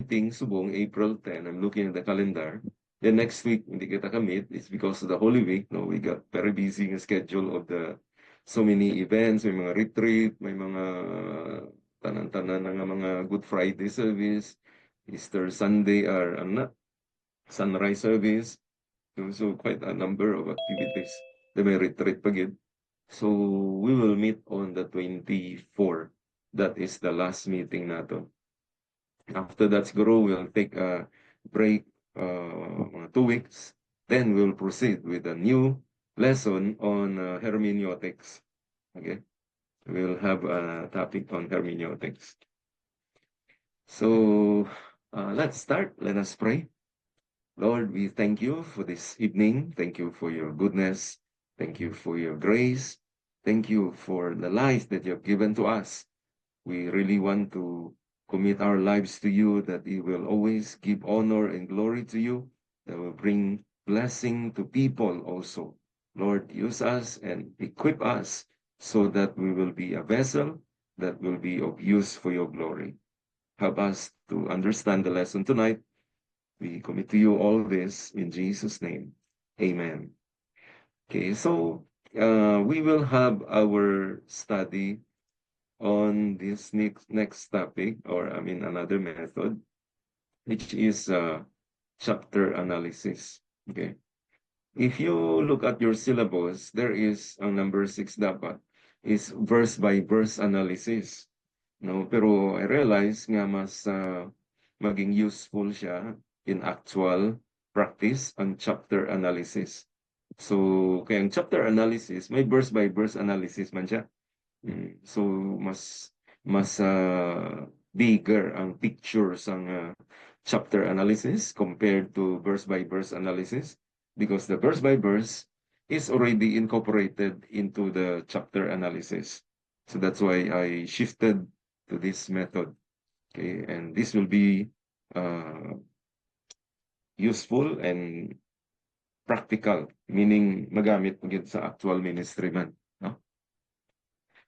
meeting subong April 10. I'm looking at the calendar. The next week hindi kita ka-meet. It's because of the Holy Week. No, we got very busy in schedule of the so many events. May mga retreat, may mga tanan-tanan ng mga Good Friday service, Easter Sunday, or sunrise service. So quite a number of activities. The may retreat pagid. So we will meet on the 24th. That is the last meeting nato. After that, siguro we'll take a break, mga 2 weeks. Then we'll proceed with a new lesson on hermeneutics. Okay, we'll have a topic on hermeneutics. So let's start. Let us pray. Lord, we thank you for this evening. Thank you for your goodness. Thank you for your grace. Thank you for the life that you have given to us. We really want to commit our lives to you, that it will always give honor and glory to you, that will bring blessing to people also. Lord, use us and equip us so that we will be a vessel that will be of use for your glory. Help us to understand the lesson tonight. We commit to you all this in Jesus' name. Amen. Okay, so we will have our study on this next topic, or another method, which is chapter analysis. Okay. If you look at your syllabus, there is ang number 6 dapat is verse by verse analysis. No, pero I realize nga mas maging useful siya in actual practice ang chapter analysis. So, kaya ang chapter analysis, may verse by verse analysis man siya. So mas bigger ang pictures ang chapter analysis compared to verse by verse analysis, because the verse by verse is already incorporated into the chapter analysis. So that's why I shifted to this method. Okay, and this will be useful and practical, meaning magamit magid sa actual ministry man.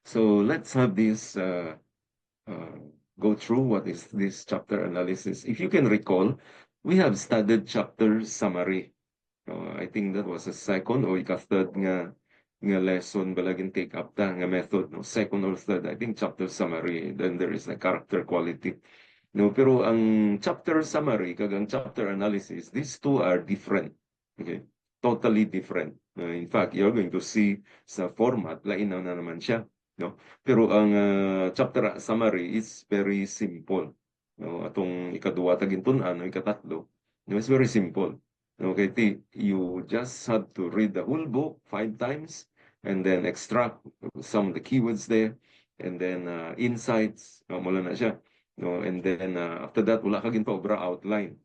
So let's have this go through what is this chapter analysis. If you can recall, we have studied chapter summary. I think that was a second or third nga lesson balagin take up ta nga method, no? Second or third, I think chapter summary. Then there is a character quality. No, pero ang chapter summary kag ang chapter analysis, these two are different. Okay? Totally different. In fact, you're going to see sa format lain na naman siya. No? Pero ang chapter summary is very simple. No? Atong ikaduwa tagintun-an o ikatatlo, no? It's very simple. Okay, you just have to read the whole book 5 times and then extract some of the keywords there, and then insights, mula na siya. No? And then after that, wala ka ginpaobra outline.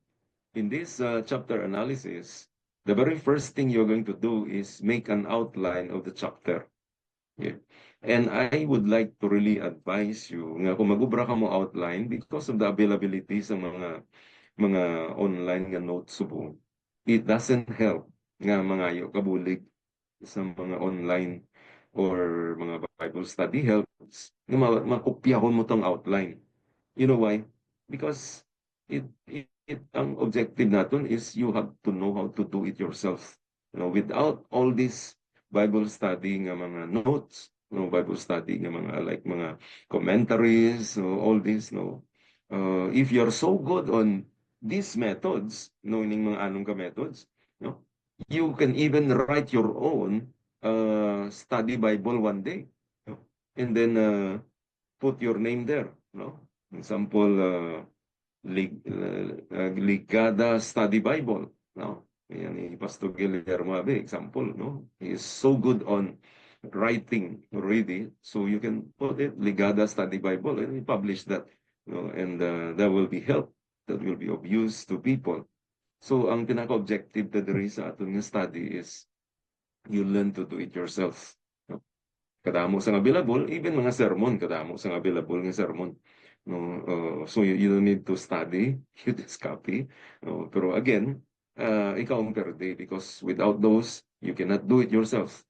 In this chapter analysis, the very first thing you're going to do is make an outline of the chapter. Yeah. And I would like to really advise you nga kung mag-ubra ka mo outline, because of the availability sa mga online nga notes subo, it doesn't help nga mangayo kabulig sa mga online or mga Bible study helps nga makopyahon mo tong outline. You know why? Because ang objective natin is you have to know how to do it yourself. You know, without all this Bible study nga mga notes, no, Bible study nga mga commentaries, no, all this, no. If you're so good on these methods, ining mga anong ka methods, no, you can even write your own study Bible one day, no? And then put your name there, no. Example, Ligada Study Bible, no. Yan ni Pastor Guillermo Abe, example, no? He is so good on writing already, so you can put it Ligada Study Bible and publish that, no? And that will be help, that will be of use to people. So ang pinaka-objective na diri sa aton nga study is you learn to do it yourself, no? Kadamo sa available, even mga sermon, kadamo sa available nga sermon. No, so you don't need to study, you just copy. No, pero again, ikaw ang perde, because without those, you cannot do it yourself.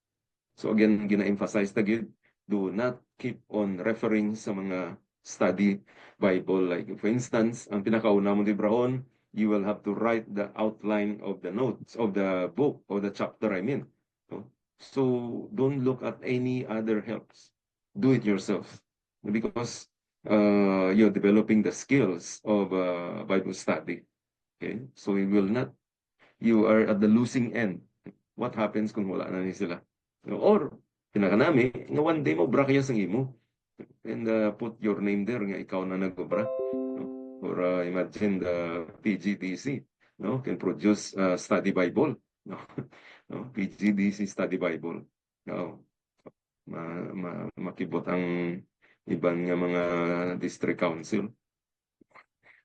So again, gina-emphasize na gid, do not keep on referring sa mga study Bible. Like for instance, ang pinakauna mong librahon, you will have to write the outline of the notes of the book or the chapter, I mean. No? So don't look at any other helps. Do it yourself because you're developing the skills of Bible study. Okay, so you are at the losing end. What happens kung wala na ni sila? Or kinakanami nga one day mo bra kaya sang imo and put your name there nga ikaw na nagobra. No? Or imagine the PGDC, no, can produce study Bible. No? No? PGDC study Bible. No? Makibot ang iban nga mga district council.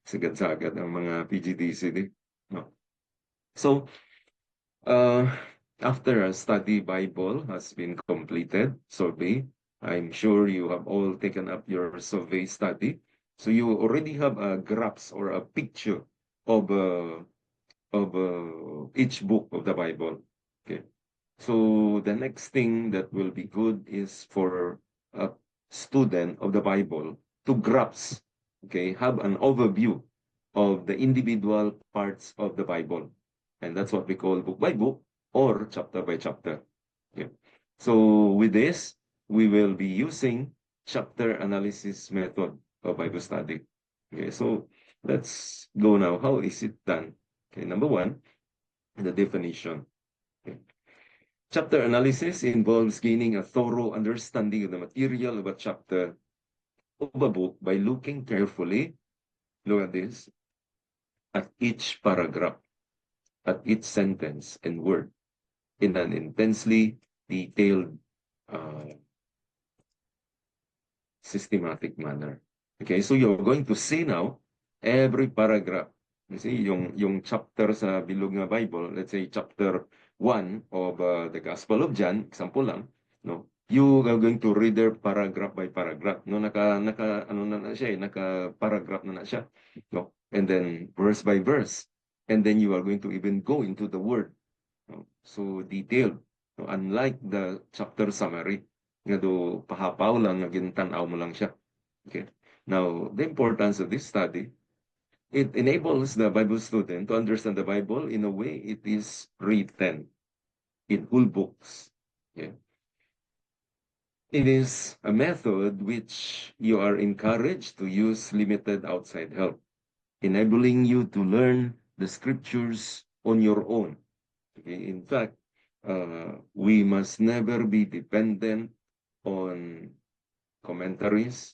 Sagad-sagad ang mga PGDC di. No? So, uh, after a study Bible has been completed, survey, I'm sure you have all taken up your survey study. So you already have a grasp or a picture of each book of the Bible. Okay. So the next thing that will be good is for a student of the Bible to grasp, okay, have an overview of the individual parts of the Bible. And that's what we call book by book or chapter by chapter. Okay. So with this, we will be using chapter analysis method of Bible study. Okay, so let's go now. How is it done? Okay, number one, the definition. Okay. Chapter analysis involves gaining a thorough understanding of the material of a chapter of a book by looking carefully, look at this, at each paragraph, at each sentence and word in an intensely detailed, systematic manner. Okay, so you're going to see now every paragraph. You see, yung chapter sa bilog nga Bible, let's say chapter 1 of the Gospel of John, example lang, no? You are going to read there paragraph by paragraph. No, ano na siya, naka paragraph na siya, no? And then verse by verse. And then you are going to even go into the word. No? So detailed. No? Unlike the chapter summary, nga do pahapaw lang, naging tanaw mo lang siya. Okay. Now, the importance of this study, it enables the Bible student to understand the Bible in a way it is written in whole books. Okay. It is a method which you are encouraged to use limited outside help, enabling you to learn the scriptures on your own. Okay. In fact, we must never be dependent on commentaries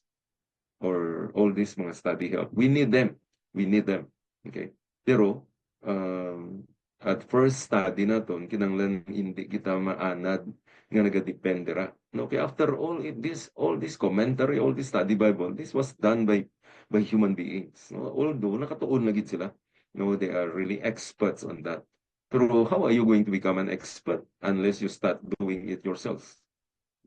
or all these mga study help. We need them. We need them. Okay. Pero, at first study na to, kinanglan hindi kita maanad nga nagadepende ra. Okay, after all all this commentary, all this study Bible, this was done by human beings. No? Although nakatuon na gid sila. No, they are really experts on that. Pero how are you going to become an expert unless you start doing it yourself?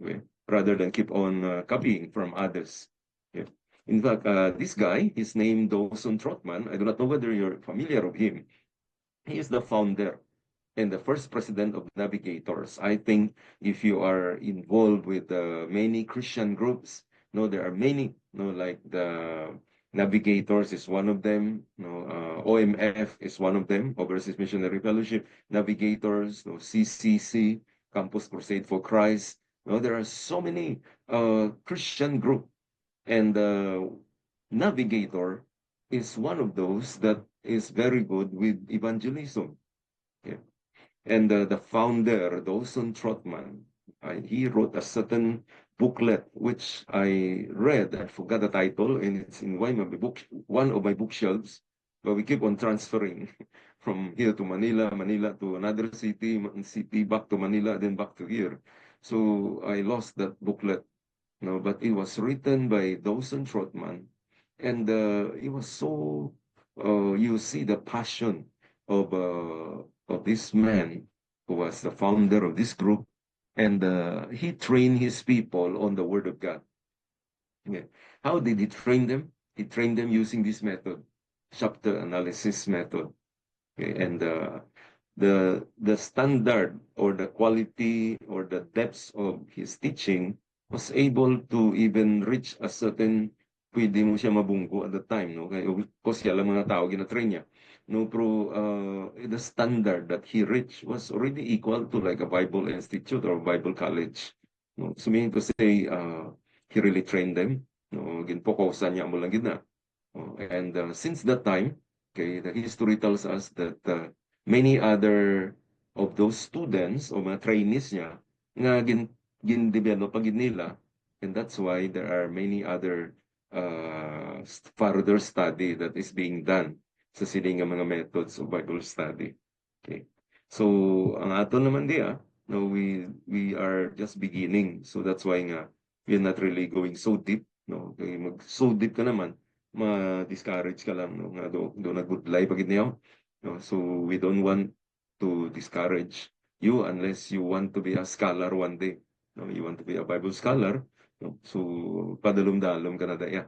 Okay? Rather than keep on copying from others. Okay? In fact, this guy is named Dawson Trotman. I do not know whether you're familiar with him. He is the founder and the first president of Navigators. I think if you are involved with many Christian groups, no, there are many, no, like the Navigators is one of them, no, OMF is one of them, Overseas Missionary Fellowship, Navigators, no, CCC, Campus Crusade for Christ. No, there are so many Christian group, and Navigator is one of those that is very good with evangelism. Okay. And the founder, Dawson Trotman, he wrote a certain booklet which I read. I forgot the title, and it's in one of my bookshelves. But we keep on transferring from here to Manila, Manila to another city, city back to Manila, then back to here. So I lost that booklet. No, but it was written by Dawson Trotman, and it was so. You see the passion of this man who was the founder of this group, and he trained his people on the Word of God. Yeah. How did he train them? He trained them using this method, chapter analysis method. Okay. And the standard or the quality or the depths of his teaching was able to even reach a certain pwede mo siya mabunggo at the time, no? Kaya, of course, yan lang mga tao gina-train niya. No, pero the standard that he reached was already equal to like a Bible Institute or Bible College. No, so meaning to say, he really trained them. No, ginpokusan niya mo lang gina. And since that time, okay, the history tells us that many other of those students o mga trainees niya nga gin-develop agad nila, and that's why there are many other further study that is being done sa sining nga mga methods of Bible study. Okay. So, ang ato naman no, we are just beginning. So that's why nga we're not really going so deep, no. Okay, so deep ka naman, ma-discourage ka lang, no, nga do nag-goodlay pagid niyo. No, so we don't want to discourage you unless you want to be a scholar one day. No, you want to be a Bible scholar. No? So padalom-dalom ka na daya.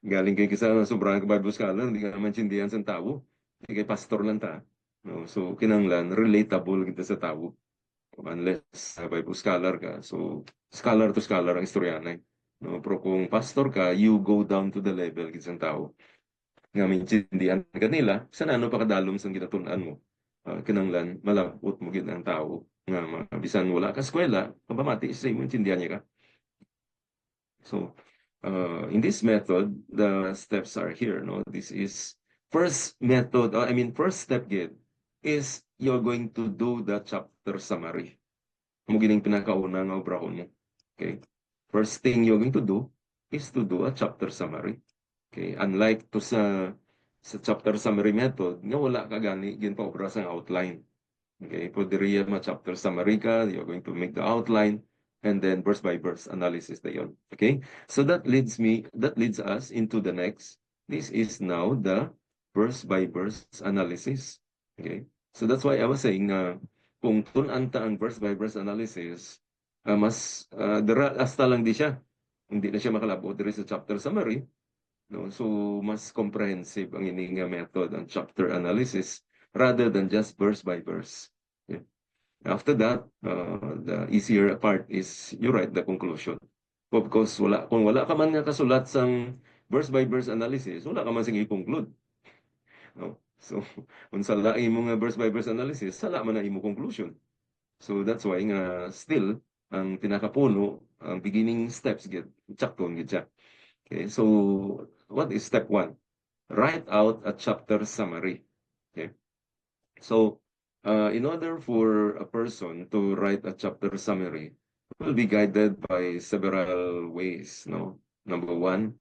Galing kay kisa sobrang Bible scholar, hindi ka naman sindihan sa tao. Hindi kay pastor lang ta. No? So kinanglan relatable kita sa tao. Unless Bible scholar ka. So scholar to scholar ang istoryanay. No, pero kung pastor ka, you go down to the level kisang tao. Nga maintindihan ka nila, sana ano pa kadalom sa ginatunan mo. Kinanglan, malabot mo gid ang tao. Nga bisan wala ka eskwela, mabamati sa imo intindihan niya ka. So, in this method, the steps are here. No, this is first method. First step gid is you're going to do the chapter summary. Mo gining pinakauna nga obrahon mo. Okay. First thing you're going to do is to do a chapter summary. Okay. Unlike to sa chapter summary method, nga wala ka gani gin pa obra sa outline. Okay. Pwede riya ma-chapter summary ka, you're going to make the outline, and then verse by verse analysis na yon. Okay. So that leads us into the next. This is now the verse by verse analysis. Okay. So that's why I was saying kung tunanta ang verse by verse analysis, mas hasta lang di siya. Hindi na siya makalabot diri sa chapter summary. No? So, mas comprehensive ang ining method, ang chapter analysis, rather than just verse by verse. Okay. After that, the easier part is you write the conclusion. Of course, kung wala ka man nga kasulat sang verse by verse analysis, wala ka man sige conclude. No? So, kung sala imo nga verse by verse analysis, sala man na imo conclusion. So that's why nga still ang pinakapuno, ang beginning steps gid tsakton gid siya. Okay, so what is step 1? Write out a chapter summary. Okay, so in order for a person to write a chapter summary, will be guided by several ways. No, number 1,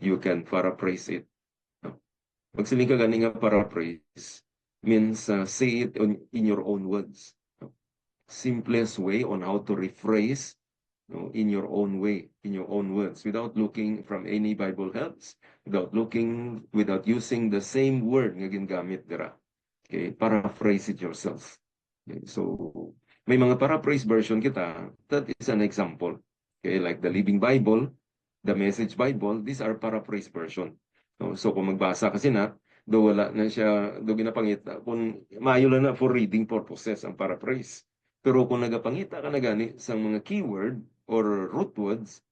you can paraphrase it. No? Pag siling ka gani nga paraphrase means say it in your own words. No? Simplest way on how to rephrase, no, in your own way, in your own words, without looking from any Bible helps, without using the same word nga gingamit dira. Okay, paraphrase it yourself. Okay, so may mga paraphrase version kita. That is an example. Okay, like the Living Bible, the Message Bible, these are paraphrase version. No, so kung magbasa kasi na, do wala na siya, do ginapangita, kung maayo lang na for reading purposes ang paraphrase. Pero kung nagapangita ka na gani sa mga keyword or root words,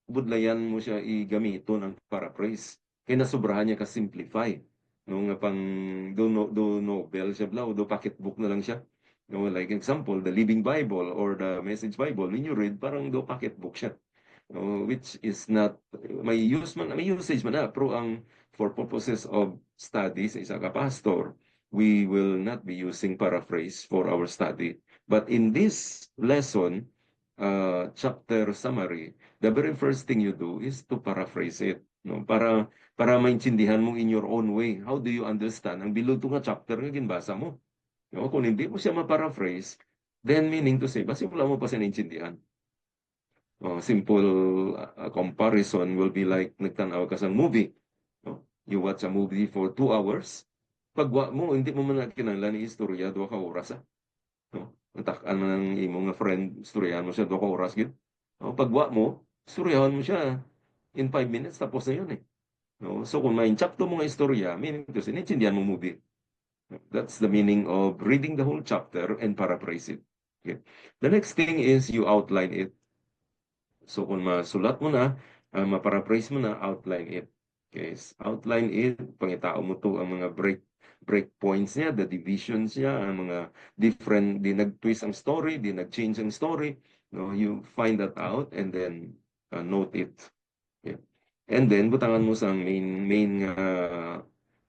budlayan mo siya igamiton ang paraphrase. Kaya nasobrahan niya ka-simplify. No, nga pang do novel siya bla, o do pocketbook na lang siya. No, like example, the Living Bible or the Message Bible, when you read, parang do pocketbook siya. No, which is not, may usage man na, pero ang for purposes of study sa isa ka pastor, we will not be using paraphrase for our study. But in this lesson, chapter summary, the very first thing you do is to paraphrase it, no, para maintindihan mo in your own way. How do you understand ang biluto nga chapter nga ginbasa mo? No, kung hindi mo siya ma-paraphrase, then meaning to say, basi wala mo pa siya naintindihan. Simple comparison will be like nagtanaw ka sa movie. No? You watch a movie for 2 hours. Pagwa mo, hindi mo man kinahanglan ni istorya 2 ka oras. No? Antak-an man ang imong nga friend, istoryahan mo siya 2 ka oras gid. No? Pagwa mo, istoryahan mo siya in 5 minutes tapos na yun eh. No? So kung main-chapto mo nga istorya, meaning to say, naintindihan mo movie. That's the meaning of reading the whole chapter and paraphrase it. Okay. The next thing is you outline it. So kung masulat mo na, maparaphrase mo na, outline it. Okay, outline it, pangitao mo to ang mga break points niya, the divisions niya, ang mga different, di nag-twist ang story, di nag-change ang story. No, you find that out and then note it. Yeah. And then butangan mo sa main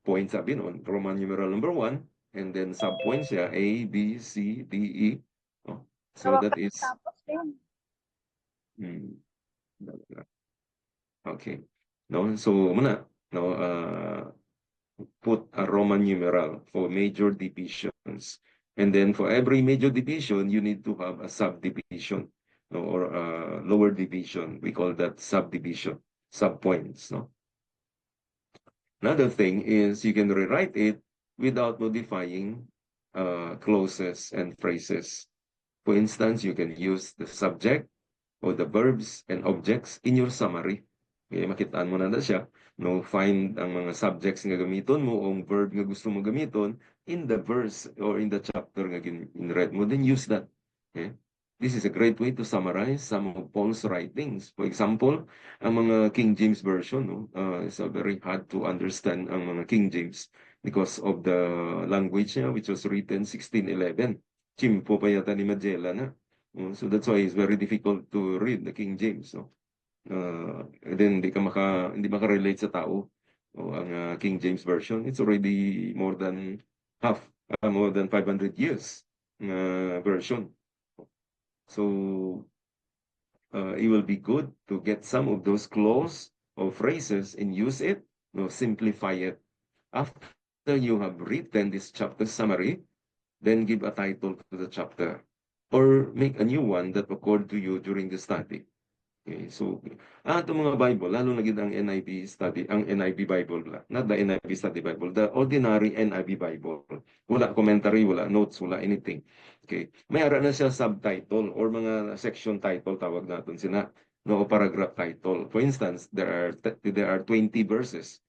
point, sabi noon, Roman numeral number 1, and then subpoints siya A, B, C, D, E. Oh, so that is Tapos yun. hmm, okay. No, so muna, no, put a Roman numeral for major divisions. And then for every major division, you need to have a subdivision, no, or a lower division. We call that subdivision, subpoints. No. Another thing is you can rewrite it without modifying clauses and phrases. For instance, you can use the subject or the verbs and objects in your summary. Okay, makitaan mo na siya. No, find ang mga subjects nga gamiton mo o ang verb nga gusto mo gamiton in the verse or in the chapter nga in-read mo, then use that. Okay? This is a great way to summarize some of Paul's writings. For example, ang mga King James Version, no, is very hard to understand ang mga King James because of the language niya, which was written 1611. Chimpo pa yata ni Magellan na. So that's why it's very difficult to read the King James. No? Then hindi maka-relate sa tao. Ang King James Version, it's already more than 500 years version. So it will be good to get some of those clause or phrases and use it, simplify it. After you have written this chapter summary, then give a title to the chapter or make a new one that occurred to you during the study. Okay, so itong mga Bible, lalo na gid ang NIV study, ang NIV Bible, not the NIV study Bible, the ordinary NIV Bible. Wala commentary, wala notes, wala anything. Okay, may ara na siya subtitle or mga section title tawag natin sina, no, paragraph title. For instance, there are 20 verses.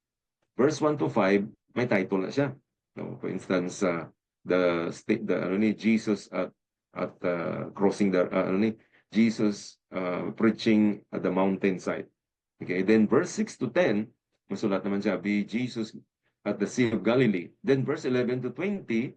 Verse 1 to 5, may title na siya. No, for instance, the ano ni Jesus at crossing the Jesus preaching at the mountainside. Okay, then verse 6 to 10, masulat naman siya, be Jesus at the Sea of Galilee. Then verse 11 to 20,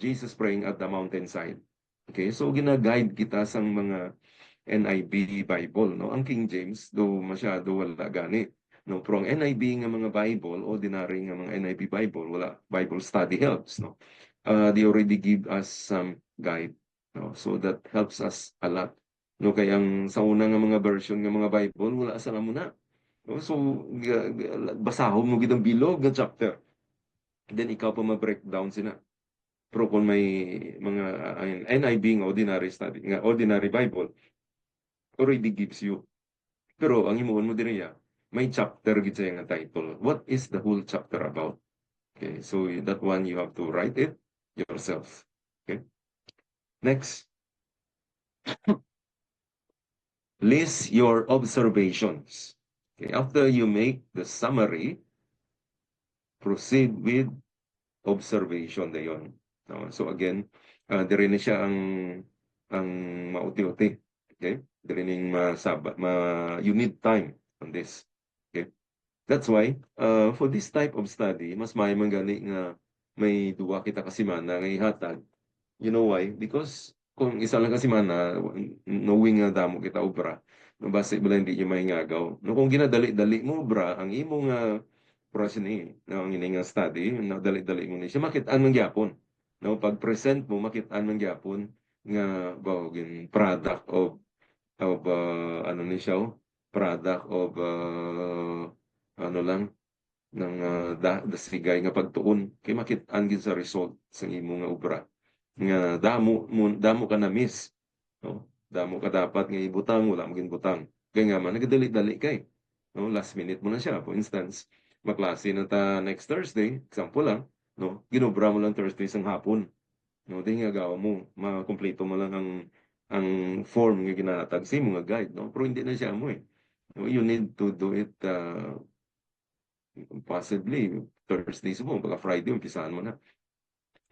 Jesus praying at the mountainside. Okay, so gina-guide kita sa mga NIV Bible, no? Ang King James, do masyado wala gani. No, pero ang NIV nga mga Bible, ordinary nga mga NIV Bible, wala Bible study helps, no? They already give us some guide, no? So that helps us a lot. No, kaya ang sa una nga mga version nga mga Bible, wala sa muna. No? So, basahon mo gitang bilog nga chapter. Then ikaw pa ma-breakdown sina. Pero kung may mga NIV nga ordinary study, nga ordinary Bible, already gives you. Pero ang himuon mo din niya, may chapter gid sa nga title. What is the whole chapter about? Okay, so that one you have to write it yourself. Okay. Next. List your observations. Okay, after you make the summary, proceed with observation na yun. No? So again, dire na siya ang mauti-uti. Okay? Dire ning you need time on this. Okay? That's why, for this type of study, mas may gani nga may duwa kita kasimana nga ihatag. You know why? Because kung isa lang kasimana, knowing nga damo kita obra, no, base mo lang hindi nyo may ngagaw. No, kung ginadali-dali mo obra, ang imong oras ni, no, ang ining study, no, dali-dali mo ni siya, makitaan man gyapon. No, pag present mo, makitaan man gyapon nga bawgin product of ano ni siya, product of ano lang ng dasigay nga pagtuon kay makit-an gid sa result sa imo nga obra nga damo ka na miss, no, damo ka dapat nga ibutang wala mo ginbutang kay nga man nagadali-dali kay, no, last minute mo na siya. For instance, maklase na ta next Thursday, example lang, no, ginobra mo lang Thursday sang hapon, no, di nga gawa mo makumpleto mo lang ang form nga ginatag sa mga guide, no, pero hindi na siya mo no, you need to do it possibly Thursday mo, baka Friday umpisahan mo na.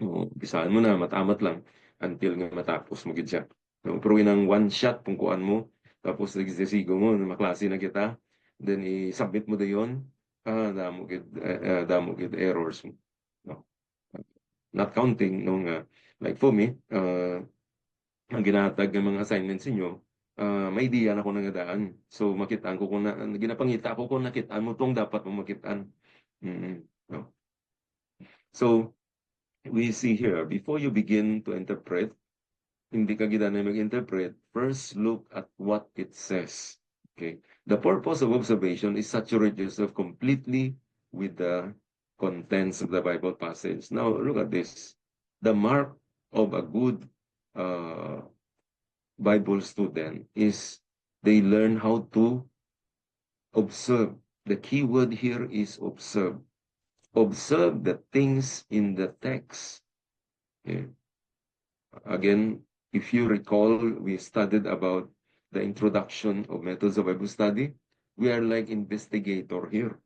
No, umpisahan mo na matamat lang until nga matapos mo gid siya. No, pero inang one shot kung kuan mo tapos nagsisigo mo na maklase na kita. then i-submit mo dayon, damo gid errors mo. No? Not counting nung like for me, ang ginatag ng mga assignments ninyo, may diyan ako nangadaan. So makitaan ko kung ginapangita ko kung nakitaan mo tong dapat mo makitaan. No? So we see here, before you begin to interpret, hindi ka gina mag-interpret, first look at what it says. Okay? The purpose of observation is saturate yourself completely with the contents of the Bible passage. Now, look at this. The mark of a good Bible student is they learn how to observe. The key word here is observe. Observe the things in the text. Okay? Again, if you recall, we studied about the introduction of methods of Bible study. We are like investigator here.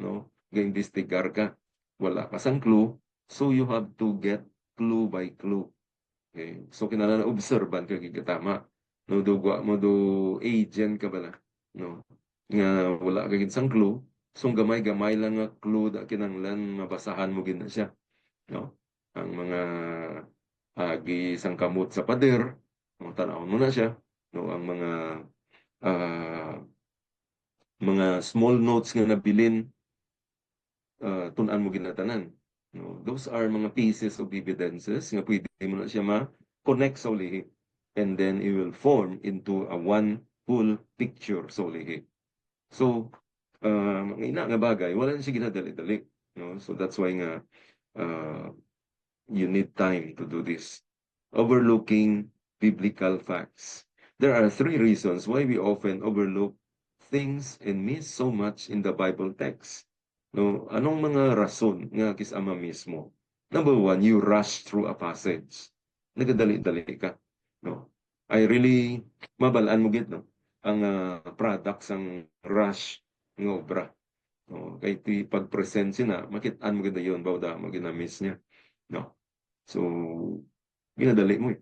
No? Ga-investigar ka. Wala ka sang clue. So you have to get clue by clue. Okay? So kinahanglan obserban ka gigatama. No, dugwa mo do agent ka bala. No. Nga wala ka gid sang clue. So gamay-gamay lang nga clue da kinahanglan mabasahan mo gid na siya. No? Ang mga isang kamot sa pader, no, tanawon mo na siya. No, ang mga small notes nga nabilin, tunan mo ginatanan. No, those are mga pieces of evidences nga pwede mo na siya ma-connect sa ulihi. And then it will form into a one full picture sa ulihi. So, mga ina nga bagay, wala na siya ginadali-dali. No? So that's why nga you need time to do this. Overlooking biblical facts. There are three reasons why we often overlook things and miss so much in the Bible text. No, anong mga rason nga kisama mismo? Number one, you rush through a passage. Nagadali-dali ka. No. I really mabalaan mo gid no ang products ang rush ng obra. No, kay ti pag-present sina, makit-an mo gid yon bawda mo ginamiss niya. No. So ginadali mo eh.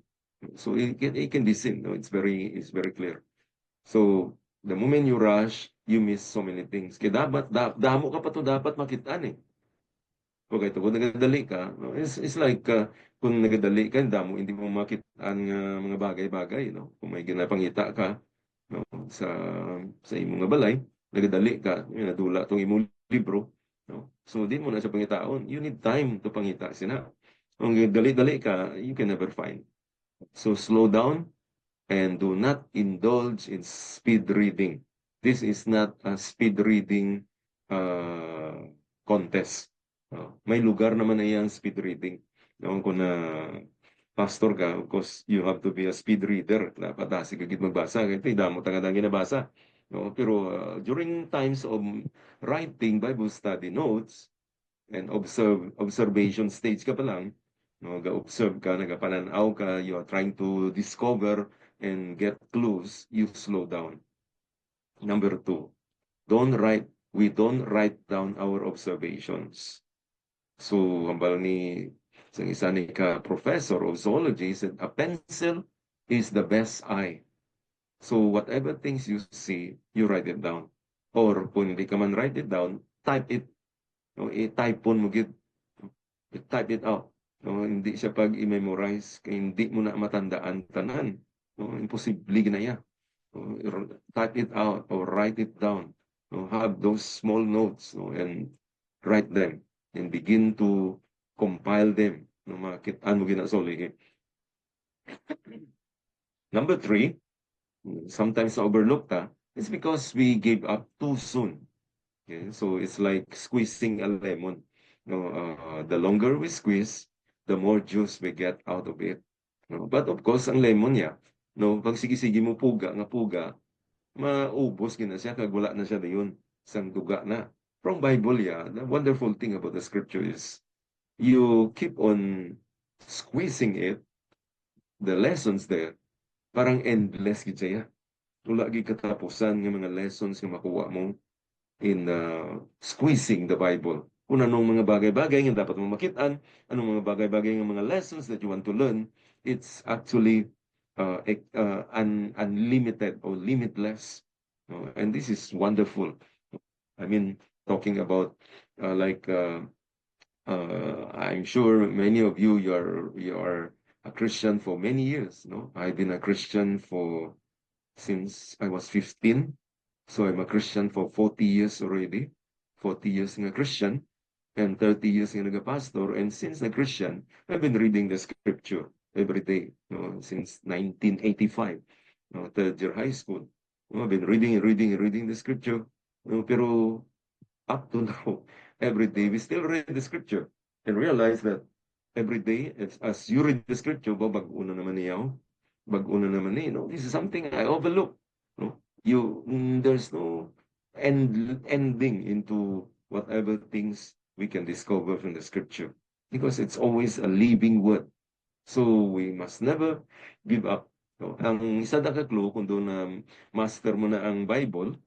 So it can be seen. No? It's very clear. So the moment you rush, you miss so many things. Kaya dapat, damo ka pa to dapat makitaan eh. Okay, kung nagadali ka, no? It's like kung nagadali ka, damo, hindi mo makitaan nga mga bagay-bagay. No? Kung may ginapangita ka no? sa imong nga balay, nagadali ka, nadula itong imong libro. No? So di mo na sa pangitaon. You need time to pangita sina. Kung dali-dali ka, you can never find. So slow down and do not indulge in speed reading. This is not a speed reading contest. May lugar naman na yan speed reading. Kung na pastor ka, of course, you have to be a speed reader. Dapat asig agad magbasa. Ito, damo tangadang ginabasa. No? Pero during times of writing Bible study notes and observation stage ka pa lang, no, ga-observe ka, nagapananaw ka, you are trying to discover and get clues, you slow down. Number two, we don't write down our observations. So, hambal ni isang isa ni professor of zoology said, a pencil is the best eye. So, whatever things you see, you write it down. Or, kung hindi ka man write it down, type it. No, i-type mo gid. I-type it out. No, hindi siya pag i-memorize, kaya hindi mo na matandaan tanan. No, imposible na yan. No, type it out or write it down. No, have those small notes no, and write them and begin to compile them. No, makitaan mo ginasolihin. Number three, sometimes overlooked it's because we gave up too soon. Okay? So it's like squeezing a lemon. No, the longer we squeeze, the more juice we get out of it. No? But of course, ang lemon niya, no, pag sige-sige mo puga, maubos gina siya, kag wala na siya dayon, sang duga na. From Bible, the wonderful thing about the scripture is, you keep on squeezing it, the lessons there, parang endless gid siya. Wala gid katapusan ng mga lessons nga makuha mo in squeezing the Bible. Kung anong mga bagay-bagay nga dapat mo makitaan, anong mga bagay-bagay nga mga lessons that you want to learn, it's actually unlimited or limitless. And this is wonderful. I mean, talking about like I'm sure many of you you are a Christian for many years. No, I've been a Christian for since I was 15. So I'm a Christian for 40 years already. 40 years in a Christian and 30 years in a pastor. And since a Christian, I've been reading the scripture every day, since 1985, third year high school. I've been reading and reading and reading the scripture. Pero up to now, every day we still read the scripture and realize that every day, as you read the scripture, bago na naman niya, bago na naman niya, this is something I overlook. There's no ending into whatever things we can discover from the scripture because it's always a living word. So we must never give up. Ang isa na ka-clue kung doon na master mo na ang Bible,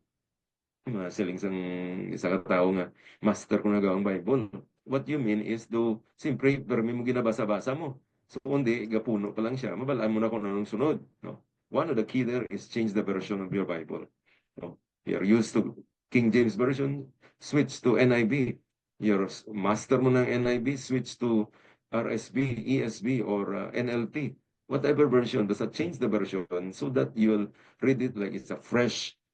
siling isang katao nga, master ko na ang Bible. What you mean is siyempre, permi mo ginabasa-basa mo. So, kundi, gapuno pa lang siya, mabalaan mo na kung anong sunod. No? One of the key there is change the version of your Bible. No? You're used to King James Version, switch to NIV. You're master mo ng NIV, switch to RSV, ESV, or NLT. Whatever version, basta change the version so that you'll read it like it's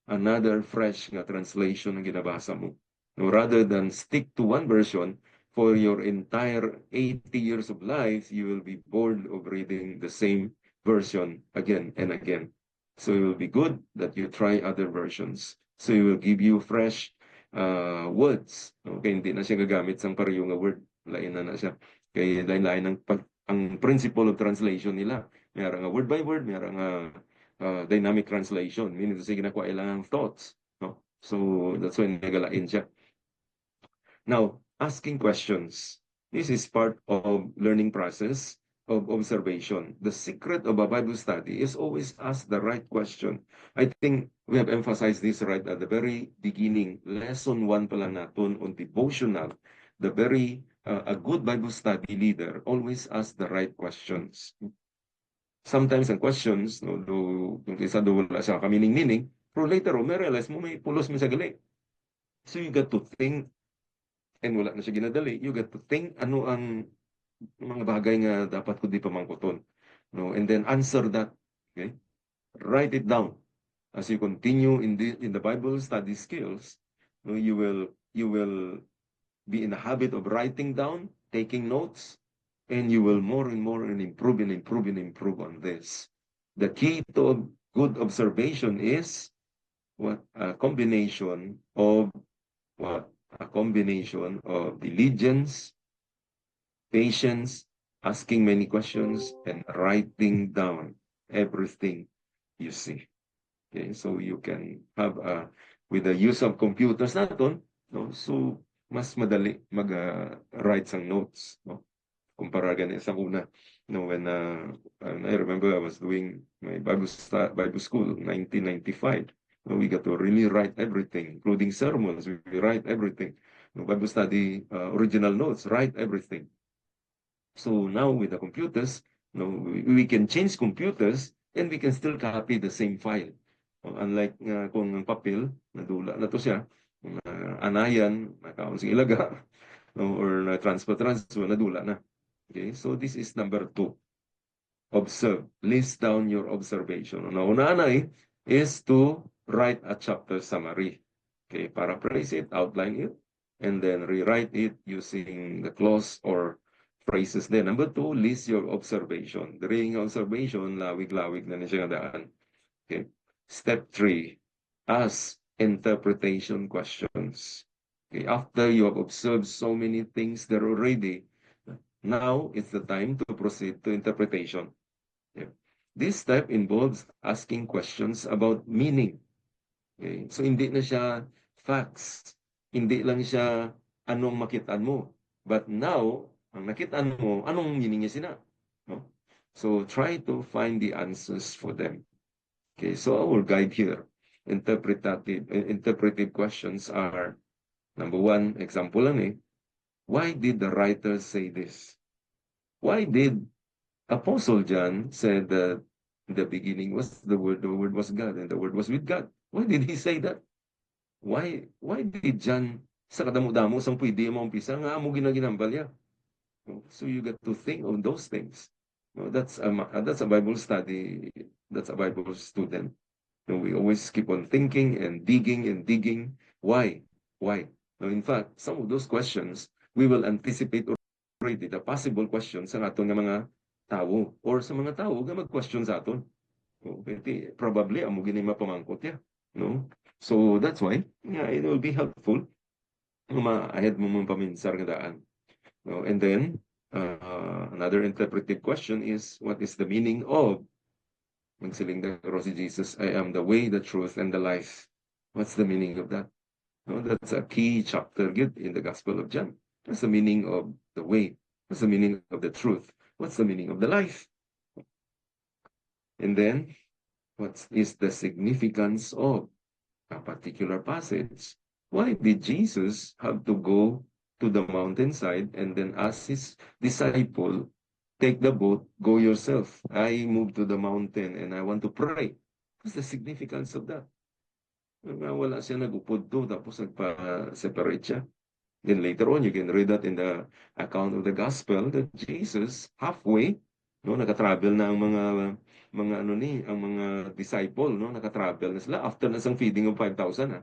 another fresh nga translation ang ginabasa mo. No, rather than stick to one version for your entire 80 years of life, you will be bored of reading the same version again and again. So it will be good that you try other versions. So it will give you fresh words. Okay, hindi na siya gagamit sang pareho nga word. Lain na siya. Kaya lain-lain ang principle of translation nila. Mayroon nga word by word, mayroon nga dynamic translation, meaning to say ginakuha ilang thoughts. No? So that's why nagalain siya. Now, asking questions. This is part of learning process of observation. The secret of a Bible study is always ask the right question. I think we have emphasized this right at the very beginning. Lesson 1 pa lang natin on devotional. A good Bible study leader always ask the right questions. Sometimes ang questions, yung isa wala siya kamining-mining, pero later on, may realize mo, may pulos mo sa gali. So you got to think, and wala na siya ginadali, you got to think ano ang mga bagay nga dapat ko di pamangkuton. No? And then answer that. Okay? Write it down. As you continue in the Bible study skills, you will be in the habit of writing down, taking notes, and you will more and more and improve and improve and improve on this. The key to good observation is a combination of diligence, patience, asking many questions, and writing down everything you see. Okay, so you can have with the use of computers natin, no? So mas madali mag-write some notes, no? Kumpara ganun sa una. No, when I remember I was doing my Bible school 1995. No, we got to really write everything, including sermons. We write everything. No, Bible study original notes, write everything. So now with the computers, no, we can change computers and we can still copy the same file. Unlike kung ang papel, nadula na to siya, anayan, nakaon sing ilaga, no, or na-transfer, nadula na. Okay, so this is number 2. Observe. List down your observation. Una-una is to write a chapter summary. Okay, paraphrase it, outline it, and then rewrite it using the clause or phrases. Then number 2, list your observation. During observation, lawig-lawig na siya daan. Okay. Step 3, ask interpretation questions. Okay, after you have observed so many things there already, now it's the time to proceed to interpretation. Yeah. This step involves asking questions about meaning. Okay? So hindi na siya facts. Hindi lang siya anong makitaan mo. But now, ang nakitaan mo, anong meaning niya sina? No? So try to find the answers for them. Okay, so our guide here, interpretive questions are, number 1, example lang why did the writer say this? Why did Apostle John said that in the beginning was the word was God, and the word was with God? Why did he say that? Why did John sa kadamo-damo sang pwede mo umpisa nga amo ginaginambal ya? So you get to think on those things. No, that's a Bible study. That's a Bible student. No, we always keep on thinking and digging and digging. Why? Why? No, in fact, some of those questions we will anticipate already the possible questions sa aton nga mga tao or sa mga tao nga mag-question sa aton. No, probably amo gini mapamangkot ya. No? So that's why yeah, it will be helpful ma-ahead mo mong paminsar nga daan. No? And then another interpretive question is, what is the meaning of magsiling na si Jesus, I am the way, the truth, and the life. What's the meaning of that? No, that's a key chapter good in the Gospel of John. What's the meaning of the way? What's the meaning of the truth? What's the meaning of the life? And then, what is the significance of a particular passage? Why did Jesus have to go to the mountainside and then ask his disciple, take the boat, go yourself. I move to the mountain and I want to pray. What's the significance of that? Wala siya nagupod to, tapos nagpa-separate siya. Then later on, you can read that in the account of the gospel that Jesus halfway, no, nakatravel na ang mga ano ni, ang mga disciple, no, nakatravel na sila after na sang feeding of 5,000 ha.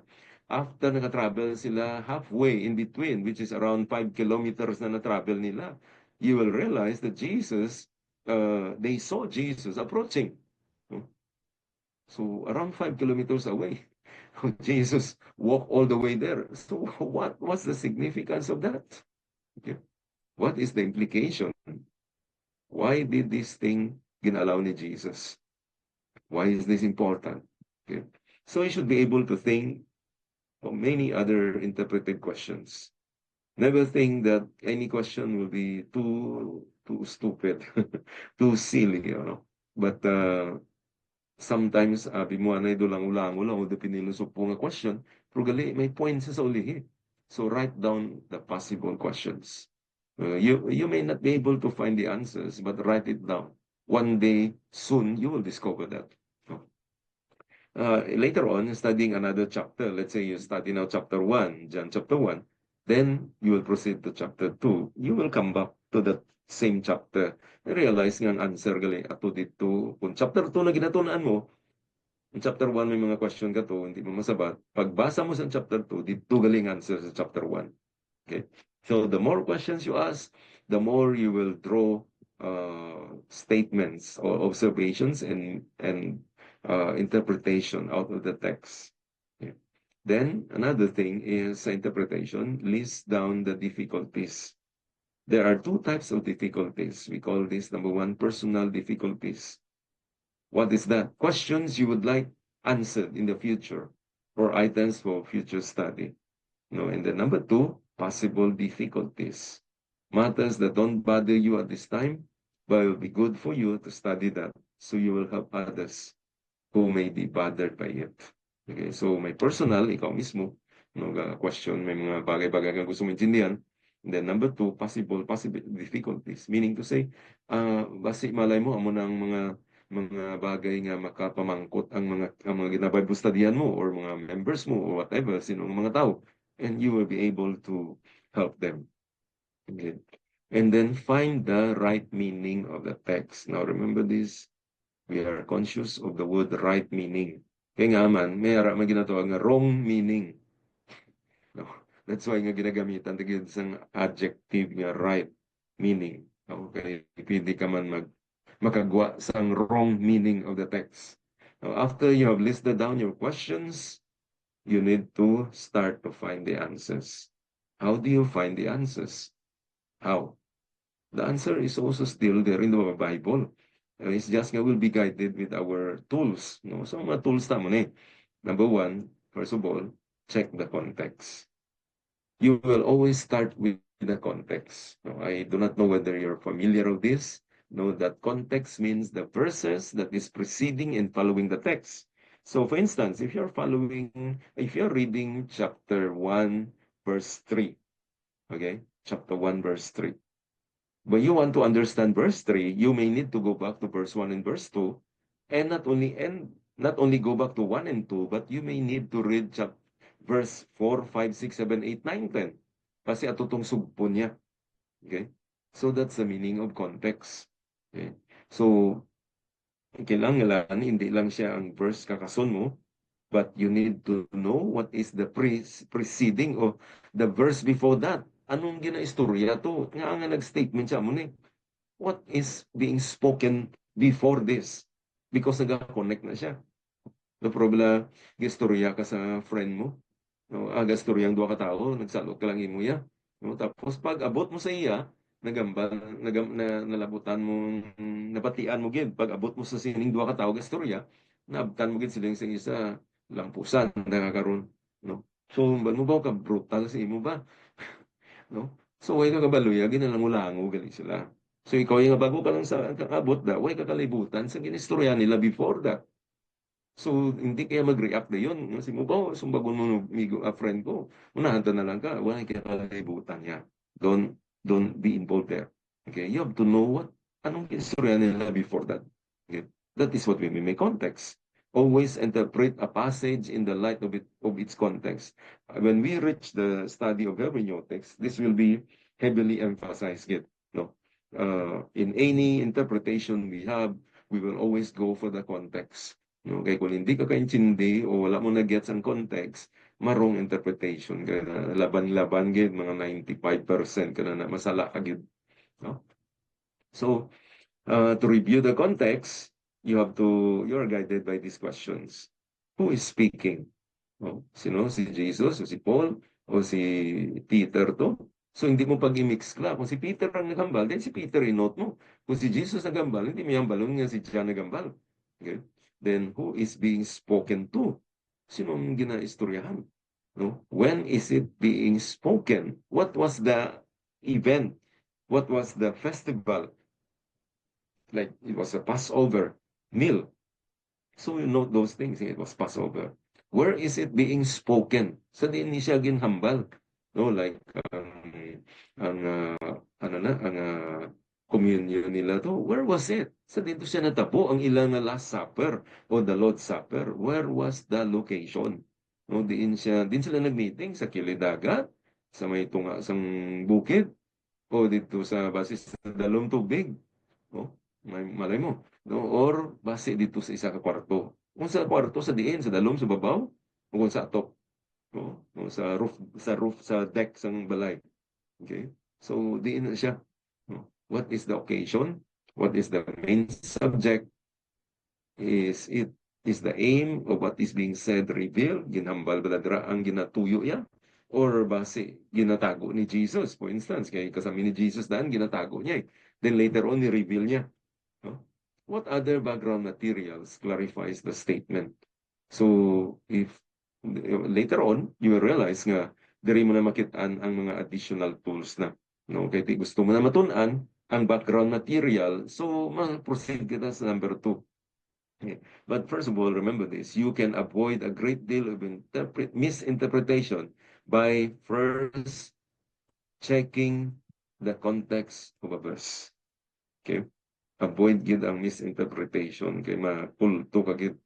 After nakatravel sila halfway in between, which is around 5 kilometers na na-travel nila, you will realize that Jesus, they saw Jesus approaching. No? So around 5 kilometers away, Jesus walked all the way there. So what's the significance of that? Okay. What is the implication? Why did this thing ginalaw ni Jesus? Why is this important? Okay. So you should be able to think of many other interpreted questions. Never think that any question will be too stupid, too silly, you know. But sometimes bimuanay do lang ulang o depinilusok po nga question, pero gali may points sa ulihi. So write down the possible questions. You may not be able to find the answers, but write it down. One day, soon, you will discover that. Later on, studying another chapter, let's say you study now chapter 1, John chapter 1, then you will proceed to chapter 2. You will come back to the same chapter. Realize nga ang answer gali ato dito. Kung chapter 2 na ginatunan mo, in chapter 1 may mga question ka to, hindi mo masabat. Pagbasa mo sa chapter 2, dito galing answer sa chapter 1. Okay? So the more questions you ask, the more you will draw statements or observations and interpretation out of the text. Okay. Then another thing is interpretation lists down the difficulties. There are two types of difficulties. We call this number one, personal difficulties. What is that? Questions you would like answered in the future or items for future study. No, and then number two, possible difficulties. Matters that don't bother you at this time, but will be good for you to study that so you will help others who may be bothered by it. Okay, so may personal, ikaw mismo, no, question, may mga bagay-bagay kang gusto maintindihan. And then number two, possible difficulties. Meaning to say, basi malay mo, amo ng mga bagay nga makapamangkot ang mga ginabible studyhan mo or mga members mo or whatever, sino ng mga tao. And you will be able to help them. Okay. And then find the right meaning of the text. Now remember this, we are conscious of the word right meaning. Kaya nga man, may ginatawag nga wrong meaning. No? That's why nga ginagamitan tigid sang adjective nga right meaning. Okay, pwede ka man makagwa sang wrong meaning of the text. Now, after you have listed down your questions, you need to start to find the answers. How do you find the answers? How? The answer is also still there in the Bible. It's just nga we'll be guided with our tools. No? So mga tools tamo ni. Number one, first of all, check the context. You will always start with the context. No, I do not know whether you're familiar with this. No, that context means the verses that is preceding and following the text. So for instance, if you're reading chapter 1, verse 3, okay? Chapter 1, verse 3. When you want to understand verse 3, you may need to go back to verse 1 and verse 2, and not only go back to 1 and 2, but you may need to read verse 4, 5, 6, 7, 8, 9, 10. Kasi atutong sugpo niya. Okay? So that's the meaning of context. Okay? So, kailangan hindi lang siya ang verse kakason mo, but you need to know what is the preceding or the verse before that. Anong ginaistorya to? Nga nag-statement siya mo ni. What is being spoken before this? Because nag-connect na siya. No problem, gistorya ka sa friend mo. No, gastoryang duha ka tao, nagsalot ka lang imo ya. No, tapos pag abot mo sa iya, nagambal, nalabutan mo, napatian mo gid. Pag abot mo sa sining duha ka tao gastorya, naabtan mo gid silang sa isa lampusan na karon. No? So, mo ba ka brutal sa imo ba? No? So, way ka kabaluya, ginalangulango gali sila. So, ikaw yung bago ka lang sa kakabot da, way ka kalibutan sa ginistorya nila before that. So, hindi kaya mag-react na yun. Kasi mo ba, sumbagon mo amigo, friend ko, unahan na lang ka, wala kaya kalibutan niya. Don't be involved there. Okay, you have to know anong istorya nila before that. Okay? That is what we mean by context. Always interpret a passage in the light of its context. When we reach the study of hermeneutics, this will be heavily emphasized. No? In any interpretation we have, we will always go for the context. No? Kaya kung hindi ka kaintindi o wala mo na-gets ang context, marong interpretation ka na laban-laban gid mga 95% ka na masala ka gid. No? So, to review the context, you are guided by these questions. Who is speaking? Oh, sino? Si Jesus o si Paul o si Peter to? So hindi mo pag-i-mix ka. Kung si Peter ang nagambal, then si Peter i-note mo. Kung si Jesus nagambal, hindi mo yung balon nga si John nagambal. Okay? Then who is being spoken to? Sino ang ginaistoryahan? No? When is it being spoken? What was the event? What was the festival? Like it was a Passover meal. So you note those things. It was Passover. Where is it being spoken? Sa di ni siya ginhambal. No, like ang communion nila to. Where was it? Sa dito siya natabo ang ilang na Last Supper o the Lord's Supper. Where was the location? No, din sila nagmeeting sa Kilidagat, sa may tunga sang bukid o dito sa basis sa dalong tubig. No? Malay mo. No? Or base dito sa isa ka kwarto. Kung sa kwarto, sa diin, sa dalom, sa babaw, o kung sa atop. No? O sa roof, sa deck sang balay. Okay? So, diin na siya. No? What is the occasion? What is the main subject? Is the aim of what is being said revealed? Ginhambal baladra ang ginatuyo ya? Or base, ginatago ni Jesus, for instance, kaya kasama ni Jesus daan, ginatago niya eh. Then later on, ni-reveal niya. No? What other background materials clarifies the statement? So, if later on, you will realize nga, diri mo na makitaan ang mga additional tools na. No? Kaya gusto mo na matunan ang background material, so ma-proceed kita sa number 2. Okay. But first of all, remember this, you can avoid a great deal of misinterpretation by first checking the context of a verse. Okay? Avoid gid ang misinterpretation kay makulto ka gid.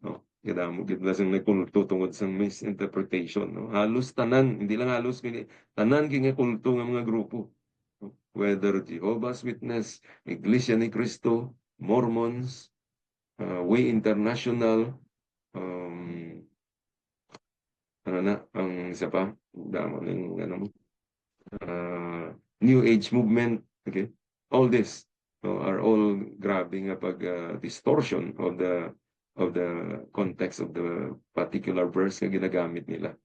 No? Kada mo gid lasang nagkulto tungod sa misinterpretation. No? Halos tanan, hindi lang halos kini tanan kay kulto nga mga grupo. No? Whether Jehovah's Witness, Iglesia ni Cristo, Mormons, Way International, um, ang isa pa, damo ng New Age movement, okay? All this are all grabbing a distortion of the context of the particular verse na ginagamit nila.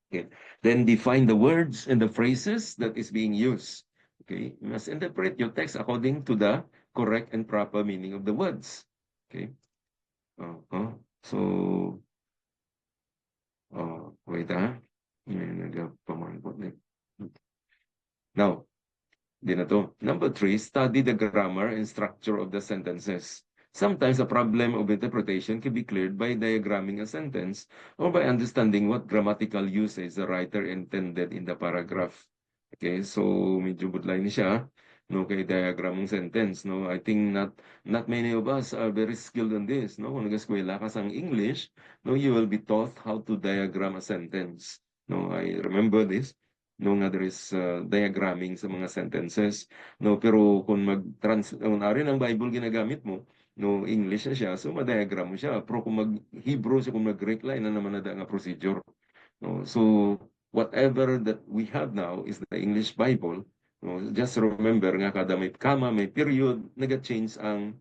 Okay. Then define the words and the phrases that is being used. Okay, you must interpret your text according to the correct and proper meaning of the words. Okay. So, wait Now, di na to. Number 3, study the grammar and structure of the sentences. Sometimes a problem of interpretation can be cleared by diagramming a sentence or by understanding what grammatical usage the writer intended in the paragraph. Okay, so medyo budlay ni siya. no, kay diagram ng sentence, no. I think not many of us are very skilled in this, no. Kung nag-eskwela ka sa English, no, you will be taught how to diagram a sentence. No, I remember this. No, nga there is diagramming sa mga sentences. No, pero kung ari ng Bible ginagamit mo, no, English na siya, so ma-diagram mo siya. Pero kung mag-Hebrew siya, kung mag-Greek, lain na naman na nga procedure. No? So, whatever that we have now is the English Bible. No? Just remember nga kada may comma, may period, nag-change ang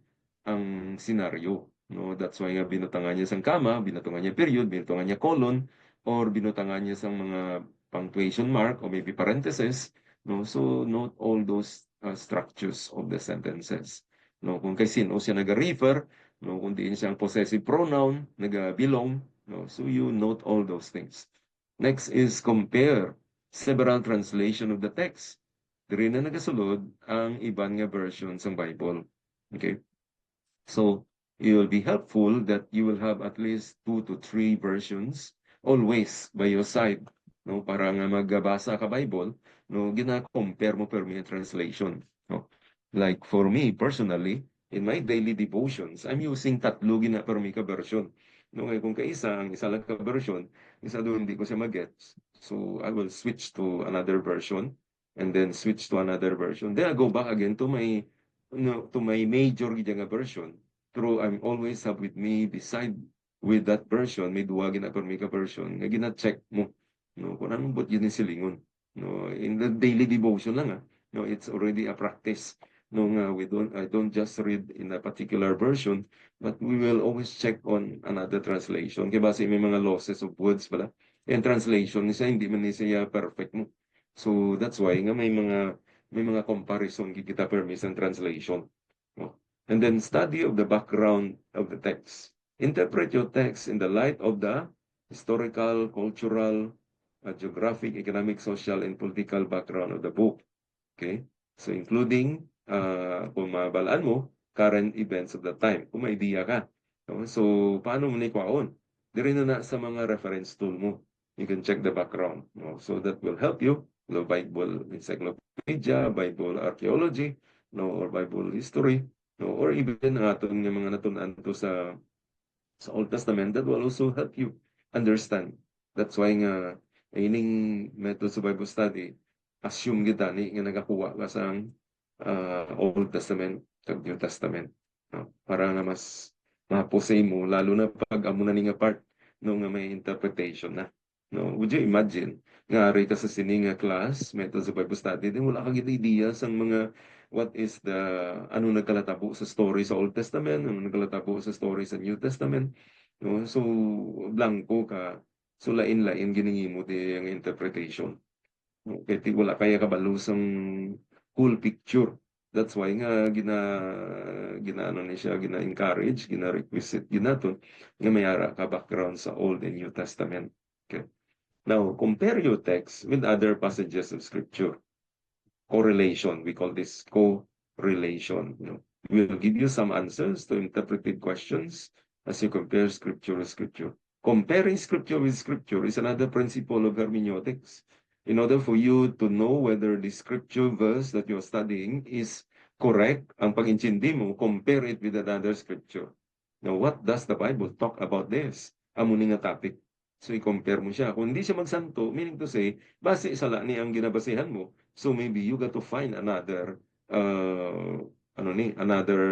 scenario. No? That's why nga binutangan niya sang comma, binutangan niya period, binutangan niya colon, or binutangan niya sang mga punctuation mark or maybe parentheses. No? So, note all those structures of the sentences. No? Kung kay sino siya nag-refer, no? Kung diin siyang possessive pronoun, nag-belong, no? So you note all those things. Next is compare several translation of the text. Diri na nagasulod ang iban nga versions ng Bible. Okay? So, it will be helpful that you will have at least 2 to 3 versions always by your side. No? Para nga magbasa ka Bible, no? Gina-compare mo per minute translation. No? Like for me, personally, in my daily devotions, I'm using tatlo gina per ka version. No, kaya kung kaisa, ang isa lang ka version, isa doon hindi ko siya mag-gets. So, I will switch to another version and then switch to another version. Then I go back again to my no, to my major gid nga version. Pero I'm always have with me beside with that version, may duwa gina per ka version, nga gina-check mo. No, kung anong bot yun yung silingon. No, in the daily devotion lang no, it's already a practice. No, nga, I don't just read in a particular version, but we will always check on another translation. Kaya base may mga losses of words pala. And translation, isa hindi man ni siya perfect mo. So that's why nga may mga comparison kita per minsan translation. No? And then study of the background of the text. Interpret your text in the light of the historical, cultural, geographic, economic, social, and political background of the book. Okay? So including, kung mabalaan mo, current events of the time. Kung may idea ka. No? So, paano mo naikwaon? Dire na sa mga reference tool mo. You can check the background. No? So that will help you. The Bible Encyclopedia, Bible Archaeology, no? Or Bible History, no? Or even ang aton nga mga natunan to sa Old Testament, that will also help you understand. That's why nga, ining method sa Bible study, assume kita ni nga nagakuha ka sa Old Testament kag New Testament. No? Para nga mas mapusay mo, lalo na pag amo na ni nga part no nga may interpretation na. No? Would you imagine, nga ari ka sa sini nga class, method sa Bible study, din wala kang idea sa mga what is the ano nagkalatabo sa story sa Old Testament, ano nagkalatabo sa story sa New Testament. No? So, blanco ka. So, lain-lain giningi mo di ang interpretation. No? Kaya wala kaya kabalusang full picture. That's why nga gina ano ni siya, gina-encourage, gina-requisite, ginaton nga mayara ka background sa Old and New Testament. Okay. Now, compare your text with other passages of Scripture. Correlation. We call this correlation. We'll give you some answers to interpreted questions as you compare scripture with scripture. Comparing scripture with scripture is another principle of hermeneutics. In order for you to know whether the scripture verse that you're studying is correct, ang pag-intindi mo, compare it with another scripture. Now, what does the Bible talk about this? Amo ni nga topic. So, i-compare mo siya. Kung hindi siya magsanto, meaning to say, base sa ni ang ginabasehan mo, so maybe you got to find another another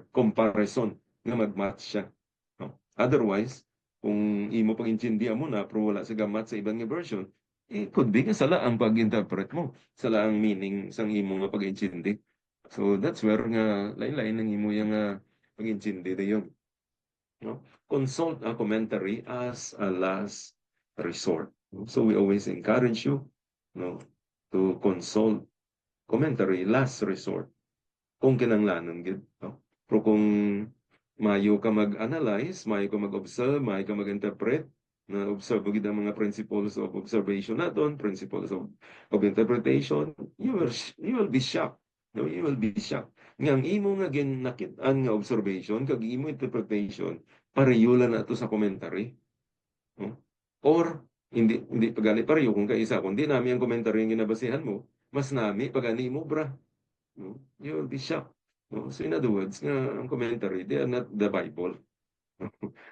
comparison nga mag-match siya. No? Otherwise, kung imo pag-intindihan mo na pero wala sa gamat sa ibang nga version, it could be nga sala ang pag-interpret mo, sala ang meaning sang imo nga pag-intindi. So that's where nga lain-lain ang imo yang pag-intindi dayon. No? Consult a commentary as a last resort. So we always encourage you no, to consult commentary last resort kung kinanglanon gid. No? Pero kung mayo ka mag-analyze, mayo ka mag-observe, mayo ka mag-interpret, na observe gid ang mga principles of observation naton, principles of interpretation, you will be shocked. No, you will be shocked. Nga ang imo nga ginakit-an nga observation kag imo interpretation pareho lang na to sa commentary. No? Or hindi pagali pareho kung kaisa kundi nami ang commentary ang ginabasehan mo, mas nami pagani mo bra. no? You will be shocked. No? So in other words, nga, ang commentary, they are not the Bible.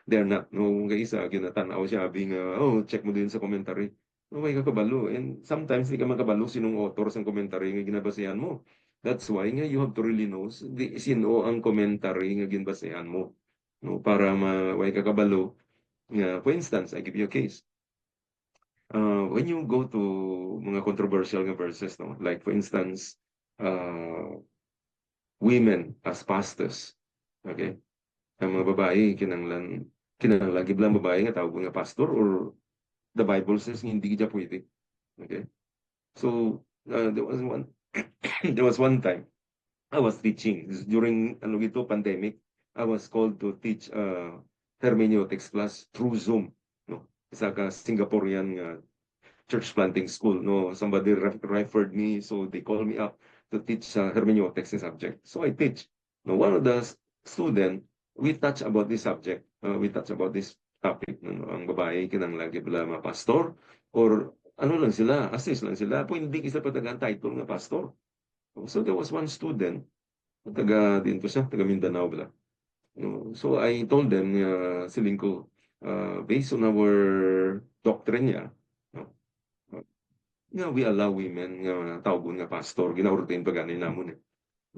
They're not. No, kay isa, ginatanaw siya, sabi nga, oh, check mo din sa commentary. No, may kakabalo. And sometimes, di ka makabalo sinong author sa commentary nga ginabasehan mo. That's why nga you have to really know sino ang commentary nga ginabasehan mo. No, para may kakabalo. Nga, for instance, I give you a case. When you go to mga controversial nga verses, no? Like for instance, women as pastors. Okay? Ang mga babae, kinanglan giblang babae nga tawag nga pastor or the Bible says hindi siya pwede. Okay? So, there was one there was one time I was teaching during ano gito pandemic. I was called to teach hermeneutics class through Zoom. No? Isa ka Singaporean nga church planting school. No, somebody referred me, so they called me up to teach hermeneutics subject. So I teach. No, one of the student, we touch about this subject. We touch about this topic. No, ang babae kinanglan bala mga pastor or ano lang sila, assist lang sila. Po hindi isa patagaan title nga pastor. So there was one student, taga dito siya, taga Mindanao bala. No, so I told them, siling ko, based on our doctrine niya, no, nga we allow women nga tawgon nga pastor gina-ordain pa ganin namon eh.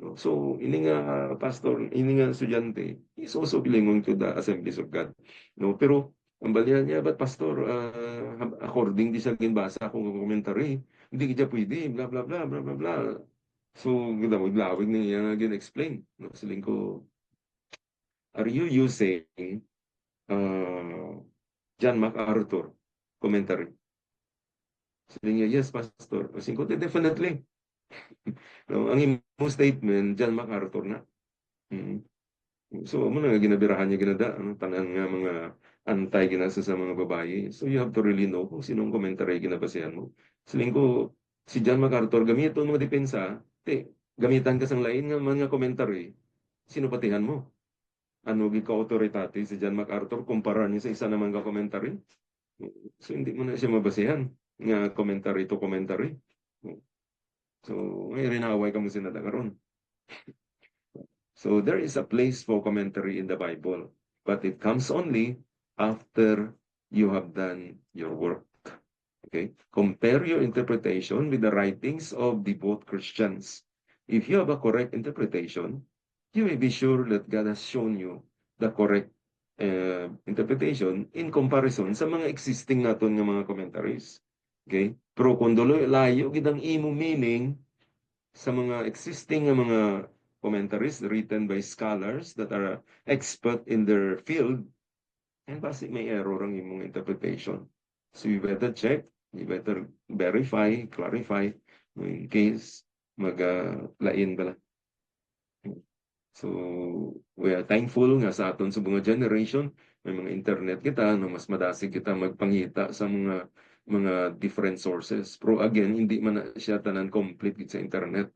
No? So ini nga pastor, ini nga estudyante is also belonging to the Assemblies of God. No, pero ang balian niya, but pastor, according di sa ginbasa akong commentary, hindi kita pwede, bla bla bla bla bla bla. So ganda mo glawig niya gin-explain. No, siling ko, are you using uh, John MacArthur commentary? Sabi niya, yes, pastor. Kasi ko, definitely. No, ang imong statement, John MacArthur na. Mm. So, mo na nga ginabirahan niya ginada, tanan nga mga antay ginasa sa mga babae. So, you have to really know kung sinong komentary ginabasehan mo. Saling ko, si John MacArthur, gamiton mo depensa, gamitan ka sang lain nga mga komentary, sino patihan mo? Ano gid ka authority si John MacArthur kumpara niya sa isa namang ka commentary? So, hindi mo na siya mabasehan nga commentary to commentary. So, ngayon rinaway ka mo sinadagaron. So, there is a place for commentary in the Bible, but it comes only after you have done your work. Okay? Compare your interpretation with the writings of the both Christians. If you have a correct interpretation, you may be sure that God has shown you the correct interpretation in comparison sa mga existing naton nga mga commentaries. Okay? Pero kung layo gidang imo meaning sa mga existing nga mga commentaries written by scholars that are expert in their field, and basi may error ang imong interpretation. So you better check, you better verify, clarify, in case mag-lain bala. So, we are thankful nga sa aton sa mga generation, may mga internet kita, no, mas madasig kita magpangita sa mga different sources. Pero again, hindi man na siya tanan complete sa internet.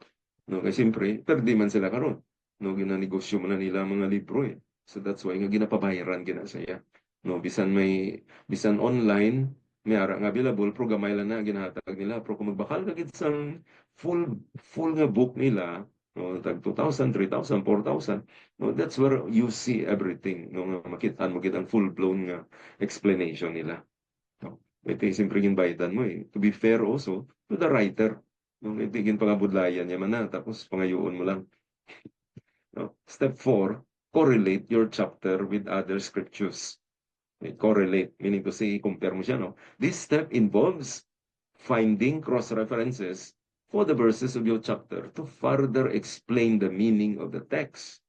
No, kasi siyempre, perdi man sila karon. No, ginanegosyo man na nila mga libro eh. So that's why nga ginapabayaran gina saya. No, bisan online, may ara nga available, pero gamay lang na ginahatag nila. Pero kung magbakal ka gid sang full nga book nila, no, tag 2,000, 3,000, 4,000. No, that's where you see everything. No, nga makita mo ang full-blown nga explanation nila. No, ito yung simple bayadan mo eh. To be fair also to the writer. No, ito yung pangabudlayan niya man na, tapos pangayoon mo lang. No? Step 4, correlate your chapter with other scriptures. Okay, correlate, meaning to say, compare mo siya. No? This step involves finding cross-references for the verses of your chapter to further explain the meaning of the text.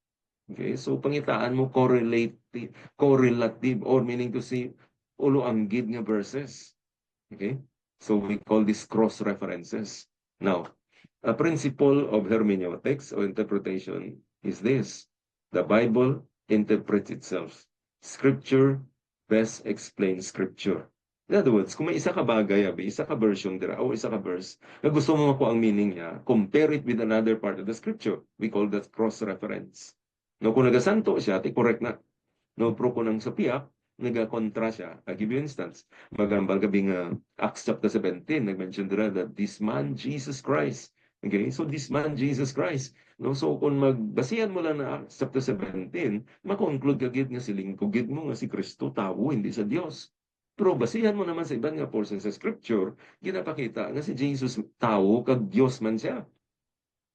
Okay, so pangitaan mo correlative or meaning to say ulo anggid nga verses. Okay, so we call this cross-references. Now, a principle of hermeneutics or interpretation is this: the Bible interprets itself. Scripture best explains Scripture. In other words, kung may isa ka bagay, isa ka version dira, o isa ka verse, na gusto mo makuha ang meaning niya, compare it with another part of the scripture. We call that cross-reference. No, kung nagasanto siya, correct na. No, pero kung nang sa piyak, nagakontra siya. I'll give you instance. Magambal gabi nga Acts chapter 17, nag-mention dira that this man, Jesus Christ, Okay, so this man, Jesus Christ, no? So kung magbasihan mo lang na Acts chapter 17, makonclude ka gid nga silingkugid mo nga si Kristo tawo, hindi sa Dios. Pero basihan mo naman sa ibang nga portion sa scripture, ginapakita nga si Jesus tawo kag Dios man siya.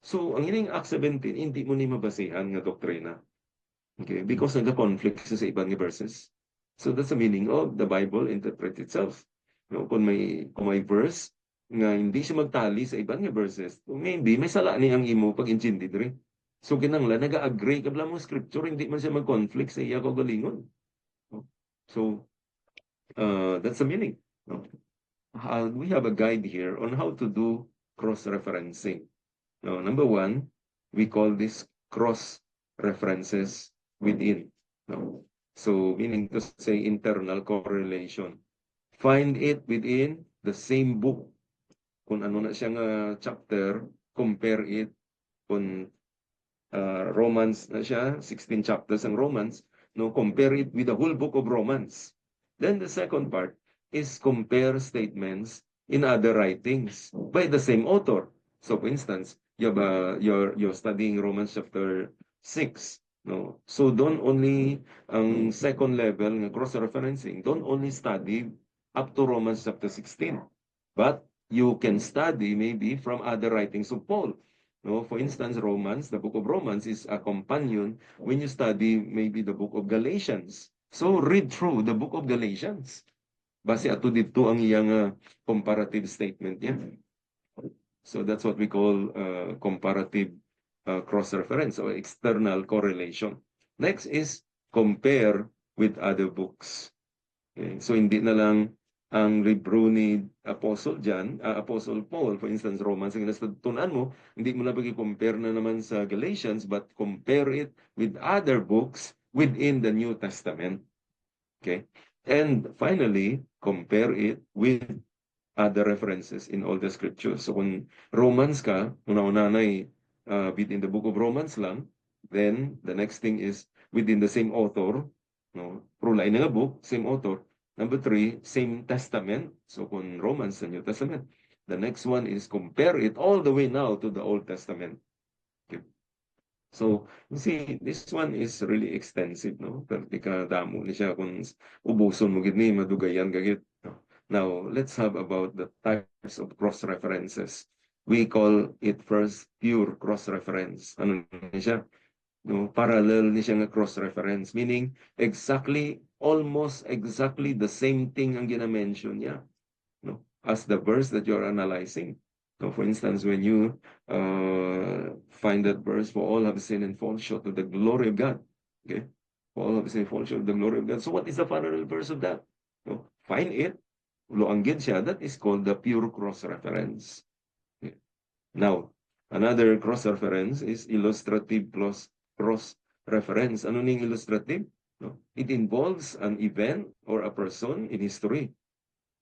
So ang ining Acts 17, hindi mo ni mabasihan nga doktrina. Okay, because nagka-conflict sa ibang nga verses. So that's the meaning of the Bible interpret itself. No, kung may verse nga hindi siya magtali sa ibang nga verses, maybe may sala ni ang imo pag intindi diri. So kinanglan naga-agree kabla mo scripture hindi man siya mag-conflict sa iya kaugalingon. No? So that's the meaning. No? We have a guide here on how to do cross-referencing. No, number one, we call this cross references within. No? So meaning to say internal correlation. Find it within the same book. Kung ano na siyang chapter, compare it. Kung Romans na siya, 16 chapters ng Romans, no, compare it with the whole book of Romans. Then the second part is compare statements in other writings by the same author. So for instance, you're studying Romans chapter 6. No? So don't only ang second level ng cross-referencing, don't only study up to Romans chapter 16. But you can study maybe from other writings of Paul. No, for instance, Romans, the book of Romans is a companion when you study maybe the book of Galatians. So read through the book of Galatians. Base ato dito ang iyang comparative statement niya. So that's what we call comparative cross-reference or external correlation. Next is compare with other books. Okay? So hindi na lang ang libro ni Apostle John, Apostle Paul, for instance, Romans, ang nastutunan mo, hindi mo na pag-compare na naman sa Galatians, but compare it with other books within the New Testament. Okay? And finally, compare it with other references in all the scriptures. So kung Romans ka, una-una na within the book of Romans lang, then the next thing is within the same author, no? Pero lain nga book, same author. Number three, same testament. So kung Romans, the New Testament. The next one is compare it all the way now to the Old Testament. Okay. So, you see, this one is really extensive, no? Pertika damo ni siya kung ubuson mo gid ni madugayan kagit. Now, let's have about the types of cross-references. We call it first pure cross-reference. Ano ni siya? No, parallel ni siya nga cross-reference, meaning almost exactly the same thing ang gina-mention niya, no, as the verse that you're analyzing. So for instance, when you find that verse, for all have sinned and fall short of the glory of God. Okay? For all have sinned and fall short of the glory of God. So what is the parallel verse of that? No? Find it. Luanggid siya. That is called the pure cross-reference. Okay. Now, another cross-reference is illustrative plus cross-reference. Ano ning illustrative? No? It involves an event or a person in history.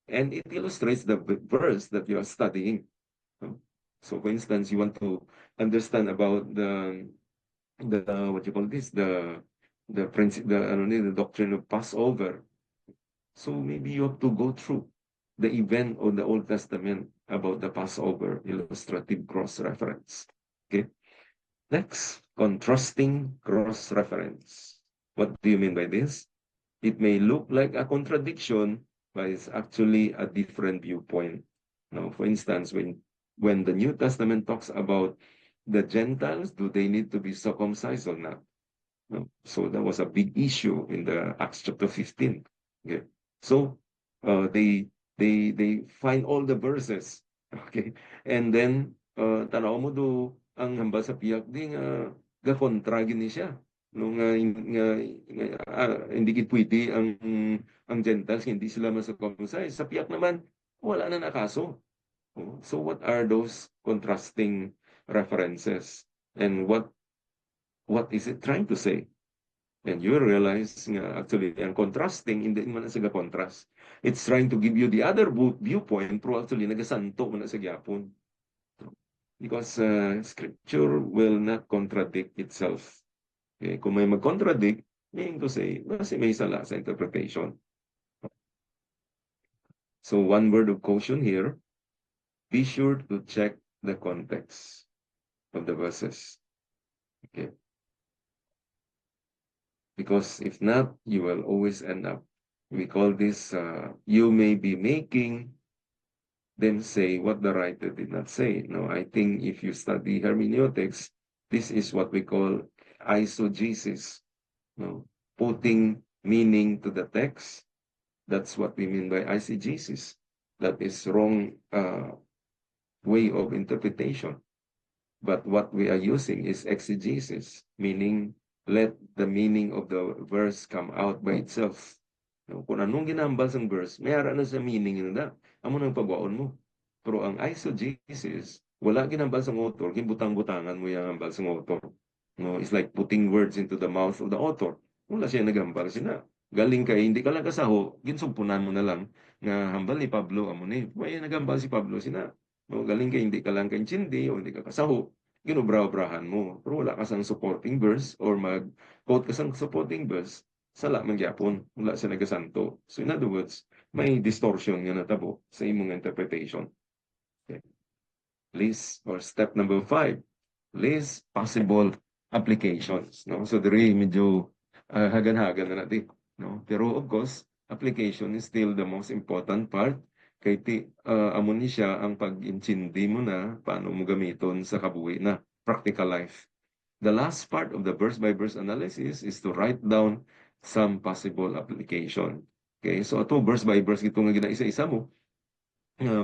And it illustrates the verse that you are studying. No? So for instance, you want to understand about the what you call this, the principle, the doctrine of Passover. So maybe you have to go through the event of the Old Testament about the Passover, illustrative cross-reference. Okay. Next, contrasting cross-reference. What do you mean by this? It may look like a contradiction, but it's actually a different viewpoint. Now, for instance, when the New Testament talks about the Gentiles, do they need to be circumcised or not? No. So that was a big issue in the Acts chapter 15. Okay. So they find all the verses. Okay. And then tanaw mo do ang hamba sa piyak di nga gakontra gini siya. No hindi gid pwede ang Gentiles hindi sila ma-circumcise. Sa piyak naman wala na nakaso. Oh, so what are those contrasting references? And what is it trying to say? And you realize nga actually ang contrasting hindi man sa contrast. It's trying to give you the other viewpoint pero actually nagasanto man sa gyapon. Because scripture will not contradict itself. Okay? Kung may mag-contradict, meaning to say, kasi may sala sa interpretation. So one word of caution here, be sure to check the context of the verses. Okay. Because if not, you will always end up. We call this, you may be making them say what the writer did not say. No, I think if you study hermeneutics, this is what we call eisegesis. No, putting meaning to the text. That's what we mean by eisegesis. That is wrong way of interpretation. But what we are using is exegesis, meaning let the meaning of the verse come out by itself. No, kung anong ginambal sa verse, may ara na sa meaning nila. Amo nang pagwaon mo. Pero ang eisegesis, wala ginambal sa author, gimbutang-butangan mo yung ambal sa author. No, it's like putting words into the mouth of the author. Wala siya nagambal sina. Galing kay hindi ka lang kasaho, ginsumpunan mo na lang nga hambal ni Pablo amo ni. May nagambal si Pablo sina. No, galing kay hindi ka lang kaintindi o hindi ka kasaho, ginubra-brahan mo. Pero wala ka sang supporting verse or mag-quote ka sang supporting verse, sala man gyapon, wala sa nagasanto. So in other words, may distortion nga natabo sa imong interpretation. Okay. List or step number 5, list possible applications. No? So diri medyo hagan-hagan na natin. No? Pero of course, application is still the most important part. Kay amo ni siya ang pag-intindi mo na paano mo gamiton sa kabuhi na practical life. The last part of the verse-by-verse analysis is to write down some possible application. Okay, so ito verse-by-verse ito nga gina-isa-isa mo,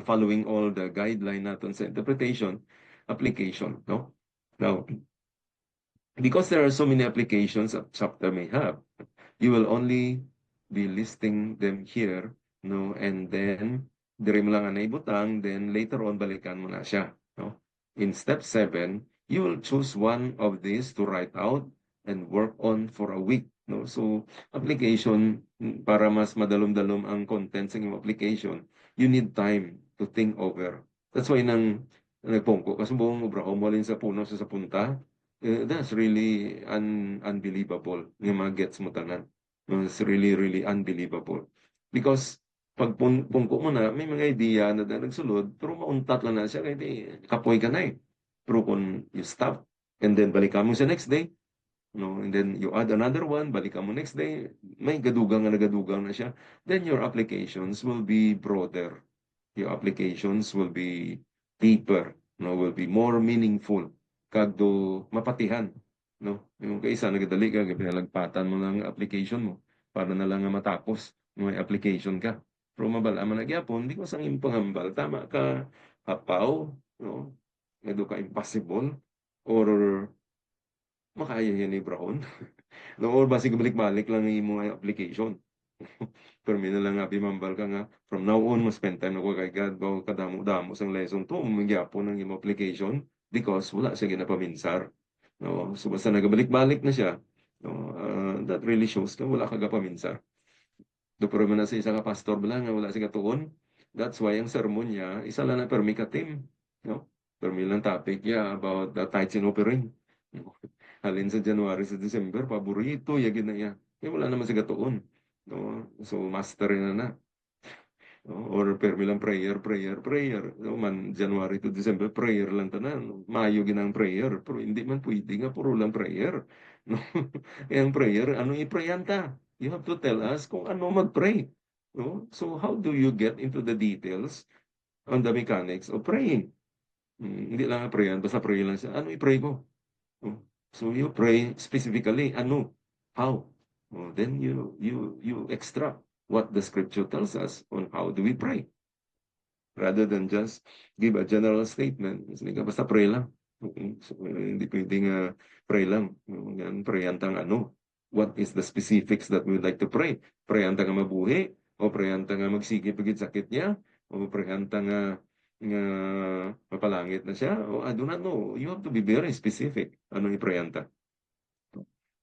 following all the guideline natin sa interpretation, application. No? Now, because there are so many applications a chapter may have, you will only be listing them here, no? And then, dire mo lang naibutang, then later on, balikan mo na siya, no? In step 7, you will choose one of these to write out and work on for a week, no? So, application, para mas madalom-dalom ang contents ng application, you need time to think over. That's why nagpongko, kasumbong, obrahom mo sa puno sa punta, that's really unbelievable. Yung mga gets mo tanan. It's really, really unbelievable. Because pag pungko mo na, may mga idea na nagsulod, pero mauntat lang na siya, kaya kapoy ka na eh. Pero kung you stop, and then balikan mo sa next day, no, and then you add another one, balikan mo next day, may gadugang na siya, then your applications will be broader. Your applications will be deeper, no, will be more meaningful kagdo mapatihan, no? Yung kaisa nagadali ka, pinalagpatan mo lang application mo para na lang nga matapos may application ka. Pero mabala man nagyapon, di ko sang impangambal, tama ka, hapaw, no? Medo ka impossible, or makaya yan ni Brown. No, or basig balik-balik lang yung mga application. Pero may na lang nga, bimambal ka nga, from now on, mas spend time ako kay God, bago kadamo-damo sang lesson to, umigyapo ng yung application, because wala siya ginapaminsar. No? So basta nagabalik-balik na siya, no? That really shows ka, wala ka gapaminsar. Do pero man na sa isa ka pastor bala nga wala siya katuon. That's why ang sermon niya, isa lang na permi ka team. No? Permi lang topic niya about the tithes and offering. No? Halin sa January sa December, paborito, yagin na niya. Wala naman siya katuon. No? So master na na. No? Or permi lang prayer, prayer, prayer. No? Man, January to December, prayer lang tanan. Mayo ginang prayer. Pero hindi man pwede nga, puro lang prayer. No? Ang prayer, ano i-prayan ta? You have to tell us kung ano mag-pray. No? So how do you get into the details on the mechanics of praying? Hindi lang prayan, basta pray lang siya. Ano i-pray mo? No? So you pray specifically, ano? How? Then you extract what the scripture tells us on how do we pray. Rather than just give a general statement. Hindi ka basta pray lang. So, hindi pwedeng pray lang. Pray antang ano. What is the specifics that we would like to pray? Pray antang nga mabuhi? O pray antang nga magsige pagit sakit niya? O pray antang nga mapalangit na siya? O I do not know. You have to be very specific. Ano i-pray anta?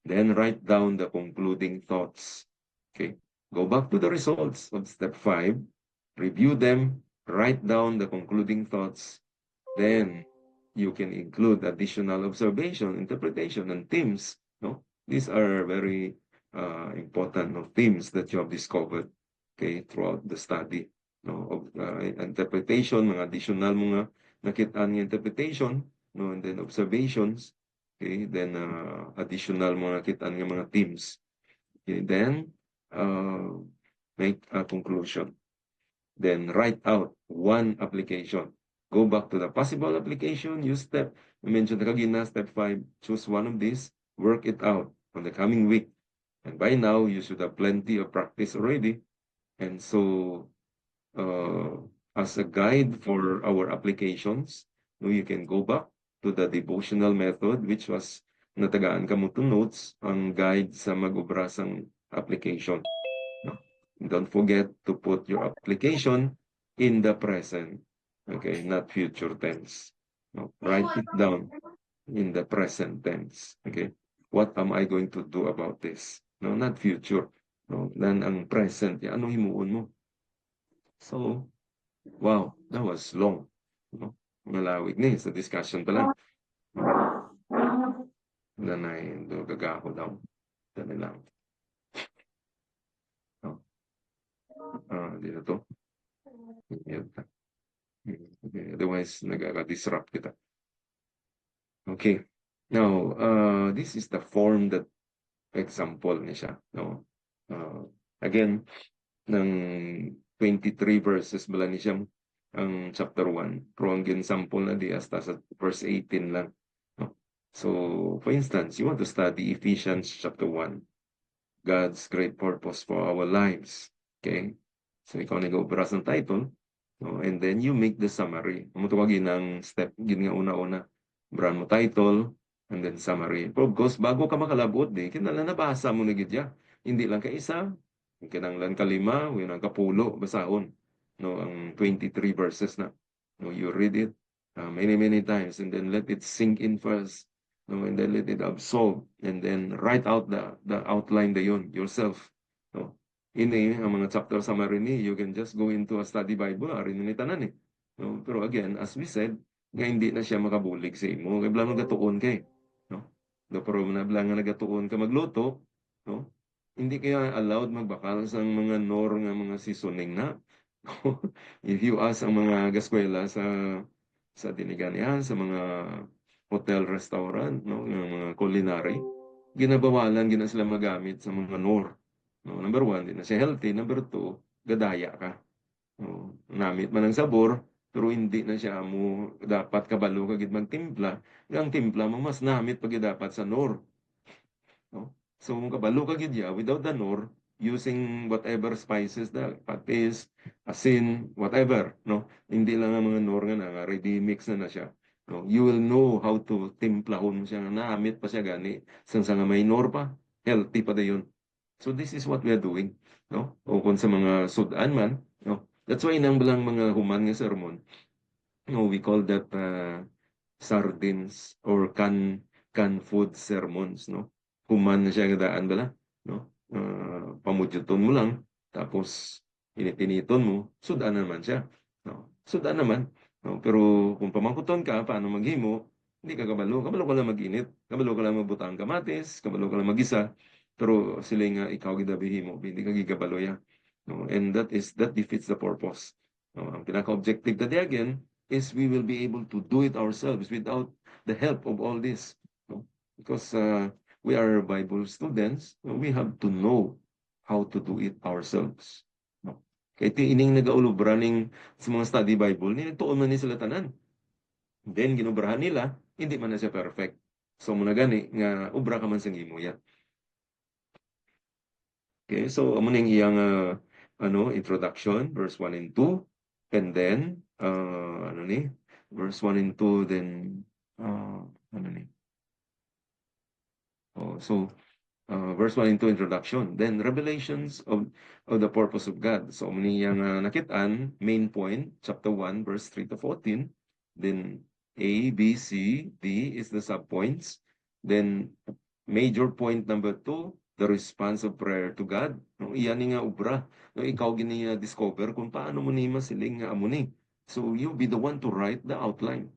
Then write down the concluding thoughts. Okay. Go back to the results of step 5. Review them. Write down the concluding thoughts. Then you can include additional observation, interpretation, and themes. No? These are very important themes that you have discovered, okay, throughout the study, no, of interpretation, mga additional mga nakit-an nga interpretation, no, and then observations, okay, then additional mga nakit-an nga mga themes. Okay, then make a conclusion. Then write out one application. Go back to the possible application, use step, I mentioned kagina, step 5, choose one of these, work it out on the coming week. And by now, you should have plenty of practice already. And so, as a guide for our applications, you can go back to the devotional method, which was natagaan ka mo to notes, ang guide sa mag-ubra sang application. No? Don't forget to put your application in the present, okay, not future tense. No? Write it down in the present tense, okay? What am I going to do about this? No, not future. No, then ang present, anong himuon mo? So, wow, that was long. No? Malawig na sa discussion pa lang. Nanay, do gagaho daw. Dali lang. No? Dito to. Okay, otherwise, nag-disrupt kita. Okay. Now, this is the form that example niya siya. No? Again, ng 23 verses bala ni siya ang chapter 1. Pero ang ginsample na di hasta sa verse 18 lang. No? So, for instance, you want to study Ephesians chapter 1. God's great purpose for our lives. Okay? So, ikaw nag-ubras ng title. No? And then, you make the summary. Mutawagin ng step, gin nga una-una. Brand mo title, and then summary. Of course, bago ka makalabot, kinala nabasa mo na gidya. Hindi lang ka isa, kinanglan kalima, winang kapulo, basahon. No, ang 23 verses na. No, you read it many times, and then let it sink in first. No, and then let it absorb, and then write out the outline da yun yourself. No, ini ang mga chapter summary ni, you can just go into a study Bible, arin ni tanan eh. No, pero again, as we said, nga hindi na siya makabulig sa imo. Kaya blang nagatuon kay. No? No, pero blang nagatuon ka magluto, no? Hindi kaya allowed magbakal sa mga nor nga mga seasoning na. If you ask ang mga gaskwela sa diniganihan, sa mga hotel, restaurant, no, ng mga culinary, ginabawalan gina sila magamit sa mga nor. No, number 1, di na siya healthy. Number 2, gadaya ka. No, namit man ang sabor, pero hindi na siya mo dapat kabalo kagid magtimpla. Ang timpla mo mas namit pag dapat sa nor. No? So kung kabalo kagid ya without the nor, using whatever spices da, patis, asin, whatever, no? Hindi lang ang mga nor nga ready mix na siya. No? You will know how to timplahon siya nga namit pa siya gani. Sang nga may nor pa, healthy pa dayon. So this is what we are doing, no? O kung sa mga sudan man, no? That's why nang balang mga human nga sermon, no, we call that sardines or can food sermons, no? Human na siya gadaan bala, no? Pamudyoton mo lang, tapos initiniton mo, sudan naman siya. No? Sudan naman. No? Pero kung pamangkuton ka, paano maghimo, hindi ka kabalo. Kabalo ka lang mag-init. Kabalo ka lang magbutang kamatis. Kabalo ka lang mag-isa. Pero sila nga ikaw gidabihin mo, hindi ka gigabalo yan. No? And that defeats the purpose. No? Ang pinaka-objective na again is we will be able to do it ourselves without the help of all this. No? Because we are Bible students, we have to know how to do it ourselves. No? Kaya ining nag-aulubraning sa mga study Bible, nagtuon man ni sila tanan. Then, ginubrahan nila, hindi man na siya perfect. So, muna gani, nga ubra ka man sa imo yan. Okay, so amo ning iyang introduction, verse 1 and 2, and then verse 1 and 2, then verse 1 and 2 introduction, then revelations of the purpose of God. So amo ning iyang nakitaan, main point, chapter 1, verse 3 to 14, then A, B, C, D is the subpoints, then major point number 2, the response of prayer to God. No, iyan nga ubra. No, ikaw gini discover kung paano mo ni masiling nga amo ni. So you be the one to write the outline.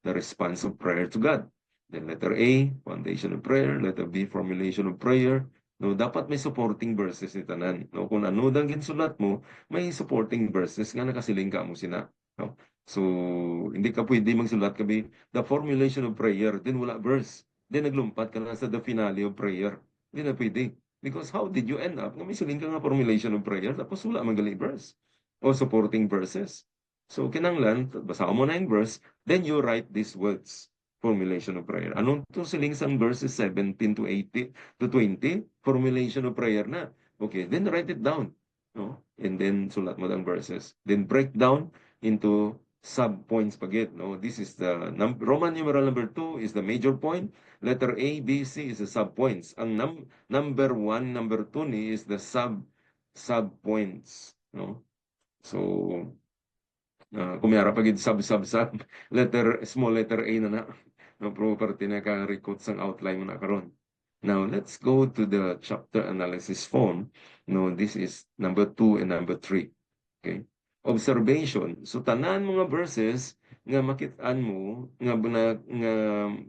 The response of prayer to God. Then letter A, foundation of prayer. Letter B, formulation of prayer. No, dapat may supporting verses ni tanan. No, kung ano dang ginsulat mo, may supporting verses nga nakasiling ka mo sina. No? So, hindi ka pwede magsulat kami, the formulation of prayer, then wala verse. Then naglumpat ka na sa the finale of prayer. Hindi na pwede. Because how did you end up? Nga may siling ka nga formulation of prayer, tapos wala magaling verse. O supporting verses. So, kinanglan, basa mo na yung verse, then you write these words. Formulation of prayer. Anong to siling sang verses 17 to 80 to 20? Formulation of prayer na. Okay, then write it down. No? And then sulat mo ang verses. Then break down into sub-points pagit. No? This is the Roman numeral number 2 is the major point. Letter A, B, C is the sub-points. Ang number 1, number 2 ni is the sub-points. No? So, kumiyara pagid sub. Small letter A na na. No, property na ka-recruit sang outline mo na karon. Now, let's go to the chapter analysis form. No, this is number 2 and number 3. Okay. Observation. So, tanan mga verses nga makitaan mo, nga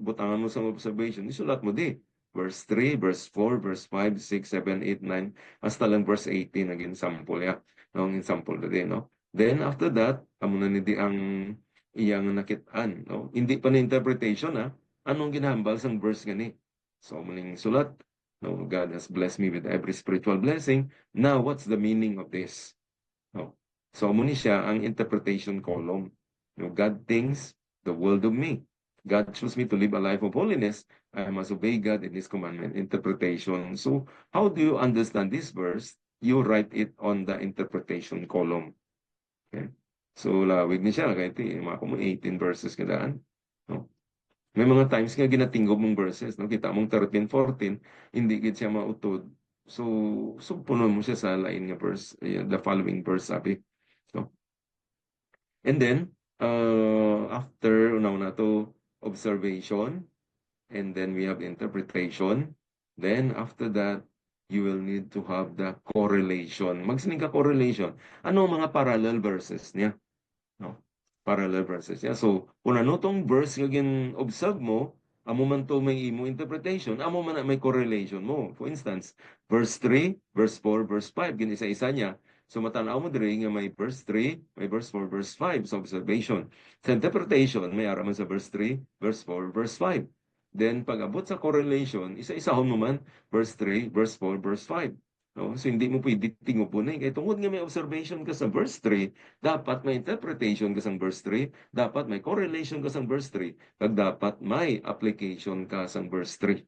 butangan mo sa observation, isulat mo di. Verse 3, verse 4, verse 5, 6, 7, 8, 9, hasta lang verse 18 naging sample ya. No, ang sample na din, no? Then, after that, amo na nidi ang iyang nakitaan, no? Hindi pa na interpretation, ha? Anong ginahambal sang verse gani? So, muling sulat, no? God has blessed me with every spiritual blessing. Now, what's the meaning of this? No? So, muni siya ang interpretation column. No? God thinks the world of me. God chose me to live a life of holiness. I must obey God in His commandment. Interpretation. So, how do you understand this verse? You write it on the interpretation column. Okay? So, lawig ni siya. Kaya ito, mga kung 18 verses kadaan. No? May mga times nga ginatinggob mong verses. No? Kita mong 13, 14, hindi gid siya mautod. So puno mo siya sa lain nga verse, the following verse, sabi. No? And then, after, una to, observation, and then we have interpretation. Then, after that, you will need to have the correlation. Magsining ka correlation. Ano ang mga parallel verses niya? No? Parallel verses. Yeah? So, kung ano tong verse nga gin-observe mo, amo man to may imo interpretation, amo man na may correlation mo. For instance, verse 3, verse 4, verse 5, gin-isa-isa niya. So, matanaw mo diri nga may verse 3, may verse 4, verse 5 sa observation. Sa interpretation, may araman sa verse 3, verse 4, verse 5. Then, pag abot sa correlation, isa-isahon mo man, verse 3, verse 4, verse 5. No? So, hindi mo pwede tingupunin. Kaya tungkol nga may observation ka sa verse 3, dapat may interpretation ka sa verse 3, dapat may correlation ka sa verse 3, kag dapat may application ka sa verse 3.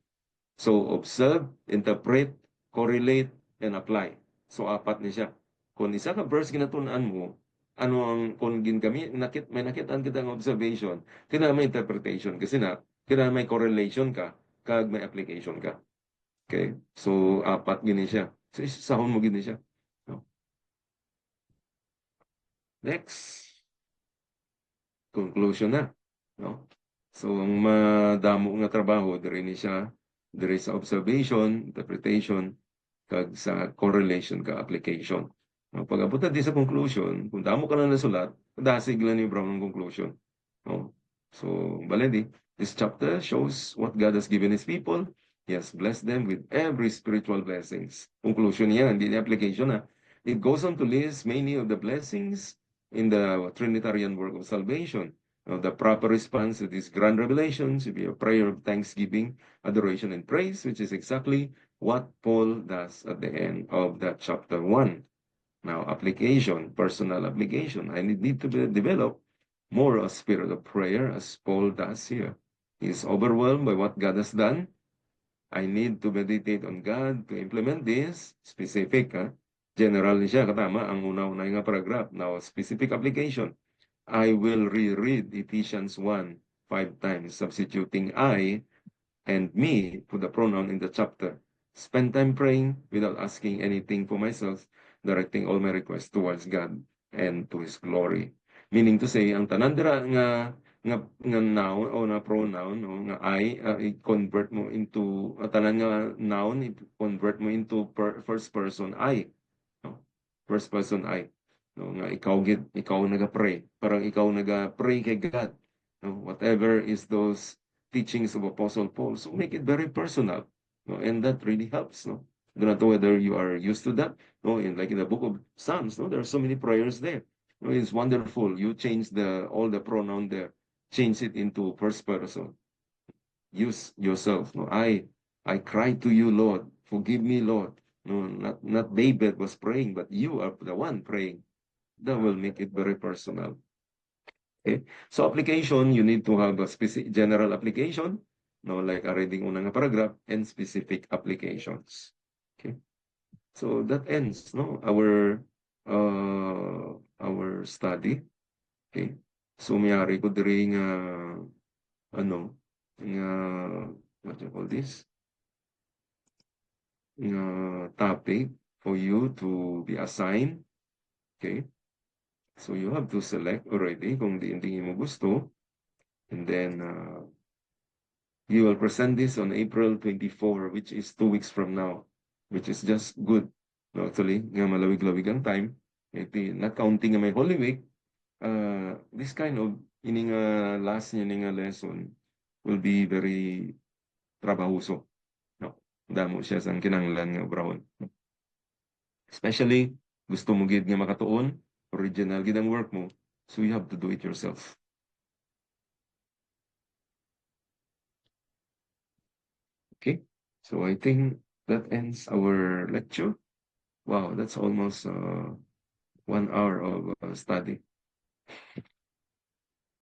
So, observe, interpret, correlate, and apply. So, apat ni siya. Kung isa ka verse ginatunan mo, ano ang, kung may nakitaan kita ng observation, kailangan may interpretation. Kasi kailangan may correlation ka, kag may application ka. Okay? So, apat gini siya. So, isasahon mo gini siya. No? Next. Conclusion na. No? So, ang madamo nga trabaho, diri ni siya, diri sa observation, interpretation, kag sa correlation ka application. No? Pag abot na di sa conclusion, kung damo ka na nasulat, dasig lang ni Brown ng conclusion. No? So, baledi, this chapter shows what God has given His people. He has blessed them with every spiritual blessings. Conclusion niya, hindi niya application na. It goes on to list many of the blessings in the Trinitarian work of salvation. Now, the proper response to these grand revelations should be a prayer of thanksgiving, adoration, and praise, which is exactly what Paul does at the end of that chapter 1. Now, application, personal application. I need to develop more a spirit of prayer as Paul does here. He is overwhelmed by what God has done. I need to meditate on God to implement this. Specific, general ni siya, katama, ang una-una nga paragraph. Now, specific application. I will reread Ephesians 1 5 times, substituting I and me for the pronoun in the chapter. Spend time praying without asking anything for myself, directing all my requests towards God and to His glory. Meaning to say, ang tanan dira nga noun o na pronoun o nga i-convert mo into tanan nga noun i-convert mo into first person I, no? First person I, no? Nga ikaw naga-pray, parang ikaw naga-pray kay God, no? Whatever is those teachings of Apostle Paul, so make it very personal, no? And that really helps, no? I don't know whether you are used to that, no? Like in the book of Psalms, no? There are so many prayers there. It's wonderful. You change all the pronoun there, change it into first person. Use yourself. No, I cry to you, Lord. Forgive me, Lord. No, not David was praying, but you are the one praying. That will make it very personal. Okay? So application, you need to have a specific general application, no, like a reading una nga paragraph, and specific applications. Okay? So that ends, no, our study. Okay? So mayari ko diri nga ano nga what do you call this? Nga topic for you to be assigned. Okay? So you have to select already kung di mo gusto. And then you will present this on April 24, which is 2 weeks from now, which is just good. No, actually, nga malawig-lawig ang time. Iti, not counting nga may Holy Week, this kind of ining last ining lesson will be very trabahuso. No? Damo siya sang kinanglan nga obrahon. Especially, gusto mo gid nga makatuon, original gid ang work mo, so you have to do it yourself. Okay? So I think that ends our lecture. Wow, that's almost 1 hour of study.